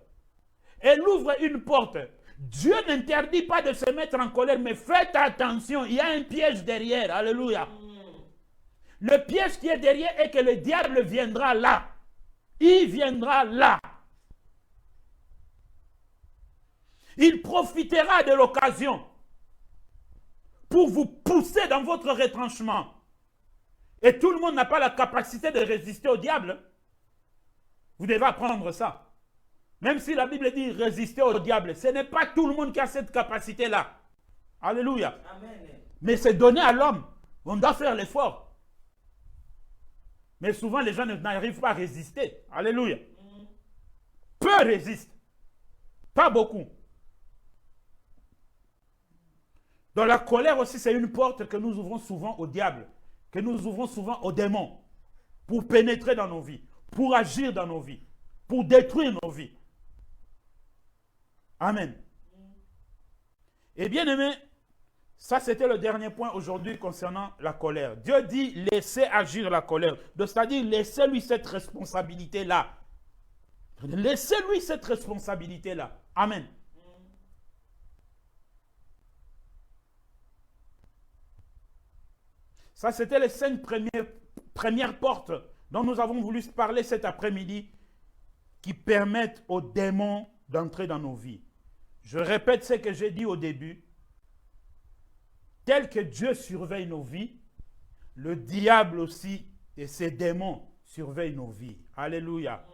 Elle ouvre une porte. Dieu n'interdit pas de se mettre en colère, mais faites attention, il y a un piège derrière. Alléluia. Le piège qui est derrière est que le diable viendra là. Il viendra là. Il profitera de l'occasion pour vous pousser dans votre retranchement. Et tout le monde n'a pas la capacité de résister au diable. Vous devez apprendre ça. Même si la Bible dit résister au diable, ce n'est pas tout le monde qui a cette capacité-là. Alléluia. Amen. Mais c'est donné à l'homme. On doit faire l'effort. Mais souvent, les gens n'arrivent pas à résister. Alléluia. Peu résistent. Pas beaucoup. Dans la colère aussi, c'est une porte que nous ouvrons souvent au diable, que nous ouvrons souvent aux démons, pour pénétrer dans nos vies, pour agir dans nos vies, pour détruire nos vies. Amen. Et bien aimé, ça c'était le dernier point aujourd'hui concernant la colère. Dieu dit laissez agir la colère. C'est-à-dire laissez-lui cette responsabilité-là. Laissez-lui cette responsabilité-là. Amen. Ça c'était les 5 premières portes dont nous avons voulu parler cet après-midi qui permettent aux démons d'entrer dans nos vies. Je répète ce que j'ai dit au début. Tel que Dieu surveille nos vies, le diable aussi et ses démons surveillent nos vies. Alléluia.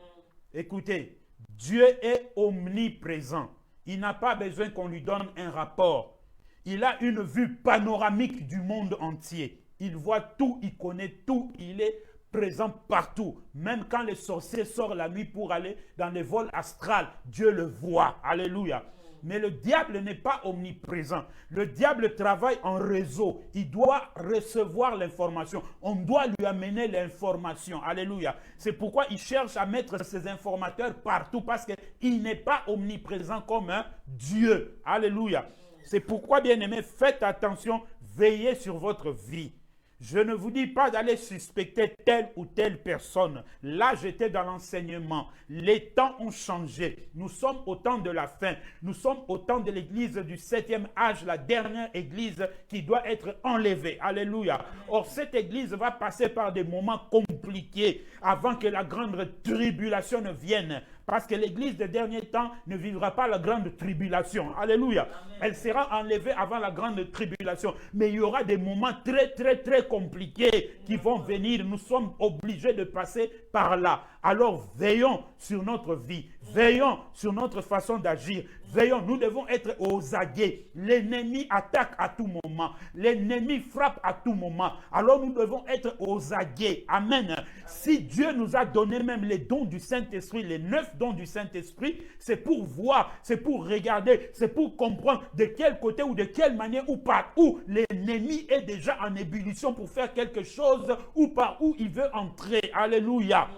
Écoutez, Dieu est omniprésent. Il n'a pas besoin qu'on lui donne un rapport. Il a une vue panoramique du monde entier. Il voit tout, il connaît tout, il est présent partout. Même quand les sorciers sortent la nuit pour aller dans les vols astrales, Dieu le voit. Alléluia. Mais le diable n'est pas omniprésent. Le diable travaille en réseau. Il doit recevoir l'information. On doit lui amener l'information. Alléluia. C'est pourquoi il cherche à mettre ses informateurs partout parce qu'il n'est pas omniprésent comme un Dieu. Alléluia. C'est pourquoi, bien-aimés, faites attention, veillez sur votre vie. Je ne vous dis pas d'aller suspecter telle ou telle personne. Là, j'étais dans l'enseignement. Les temps ont changé. Nous sommes au temps de la fin. Nous sommes au temps de l'église du 7e âge, la dernière église qui doit être enlevée. Alléluia. Or, cette église va passer par des moments compliqués avant que la grande tribulation ne vienne. Parce que l'église des derniers temps ne vivra pas la grande tribulation. Alléluia. Amen. Elle sera enlevée avant la grande tribulation. Mais il y aura des moments très, très, très compliqués qui vont venir. Nous sommes obligés de passer par là. Alors veillons sur notre vie. Veillons sur notre façon d'agir. Veillons, nous devons être aux aguets. L'ennemi attaque à tout moment. L'ennemi frappe à tout moment. Alors nous devons être aux aguets. Amen. Si Dieu nous a donné même les dons du Saint-Esprit, les 9 dons du Saint-Esprit, c'est pour voir, c'est pour regarder, c'est pour comprendre de quel côté ou de quelle manière ou par où l'ennemi est déjà en ébullition pour faire quelque chose ou par où il veut entrer. Alléluia.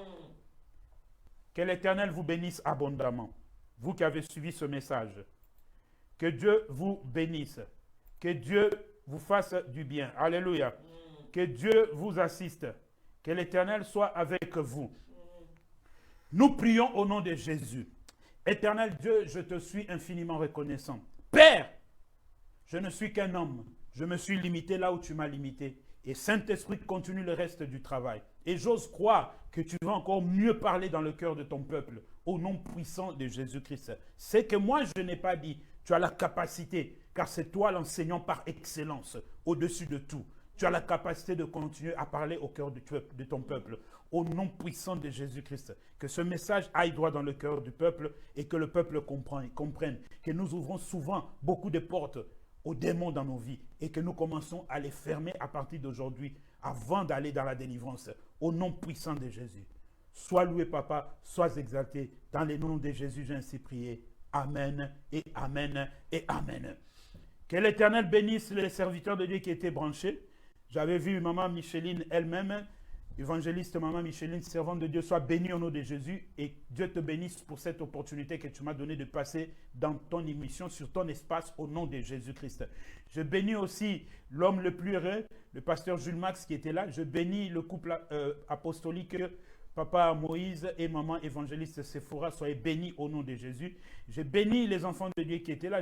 Que l'Éternel vous bénisse abondamment. Vous qui avez suivi ce message. Que Dieu vous bénisse. Que Dieu vous fasse du bien. Alléluia. Que Dieu vous assiste. Que l'Éternel soit avec vous. Nous prions au nom de Jésus. Éternel Dieu, je te suis infiniment reconnaissant. Père, je ne suis qu'un homme. Je me suis limité là où tu m'as limité. Et Saint-Esprit continue le reste du travail. Et j'ose croire que tu vas encore mieux parler dans le cœur de ton peuple, au nom puissant de Jésus-Christ. C'est que moi je n'ai pas dit, tu as la capacité, car c'est toi l'enseignant par excellence, au-dessus de tout. Tu as la capacité de continuer à parler au cœur de ton peuple, au nom puissant de Jésus-Christ. Que ce message aille droit dans le cœur du peuple et que le peuple comprenne que nous ouvrons souvent beaucoup de portes aux démons dans nos vies et que nous commençons à les fermer à partir d'aujourd'hui avant d'aller dans la délivrance. Au nom puissant de Jésus. Sois loué, Papa, sois exalté. Dans le nom de Jésus, j'ai ainsi prié. Amen et Amen et Amen. Que l'Éternel bénisse les serviteurs de Dieu qui étaient branchés. J'avais vu Maman Micheline elle-même, évangéliste Maman Micheline, servante de Dieu, soit bénie au nom de Jésus et Dieu te bénisse pour cette opportunité que tu m'as donnée de passer dans ton émission, sur ton espace, au nom de Jésus-Christ. Je bénis aussi l'homme le plus heureux, le pasteur Jules Max qui était là. Je bénis le couple apostolique, Papa Moïse et Maman évangéliste Sephora, soyez bénis au nom de Jésus. Je bénis les enfants de Dieu qui étaient là.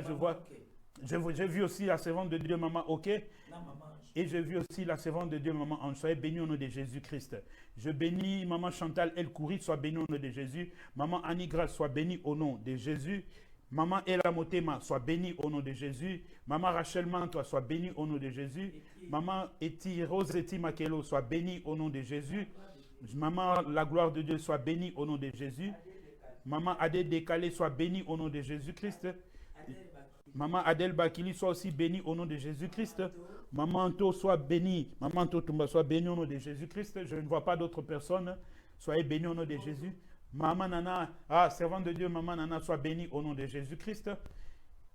J'ai vu aussi la servante de Dieu, Maman OK. Et j'ai vu aussi la servante de Dieu, Maman Anne. Soyez bénie au nom de Jésus-Christ. Je bénis Maman Chantal El Kouri, soit bénie au nom de Jésus. Maman Annie Grace, soit bénie au nom de Jésus. Maman Ella Motema, soit bénie au nom de Jésus. Maman Rachel Mantois, soit bénie au nom de Jésus. Maman Rose Eti Makelo, soit bénie au nom de Jésus. Maman La Gloire de Dieu, soit bénie au nom de Jésus. Maman Adèle Décalé, soit bénie au nom de Jésus-Christ. Maman Adèle Bakili, soit aussi bénie au nom de Jésus-Christ. Maman Anto, soit bénie. Maman Anto Tumba, soit bénie au nom de Jésus-Christ. Je ne vois pas d'autres personnes. Soyez bénis au nom de Jésus. Maman Nana, servante de Dieu, Maman Nana, soit bénie au nom de Jésus-Christ.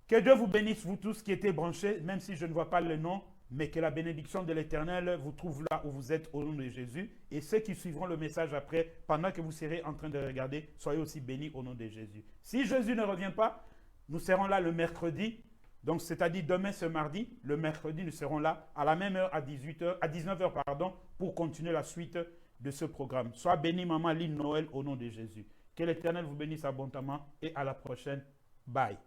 Que Dieu vous bénisse, vous tous qui étiez branchés, même si je ne vois pas le nom, mais que la bénédiction de l'Éternel vous trouve là où vous êtes au nom de Jésus. Et ceux qui suivront le message après, pendant que vous serez en train de regarder, soyez aussi bénis au nom de Jésus. Si Jésus ne revient pas, nous serons là le mercredi, donc c'est-à-dire demain ce mardi, le mercredi, nous serons là à la même heure, à 19h, pour continuer la suite de ce programme. Sois béni, Maman Lynn Noël, au nom de Jésus. Que l'Éternel vous bénisse abondamment et à la prochaine. Bye.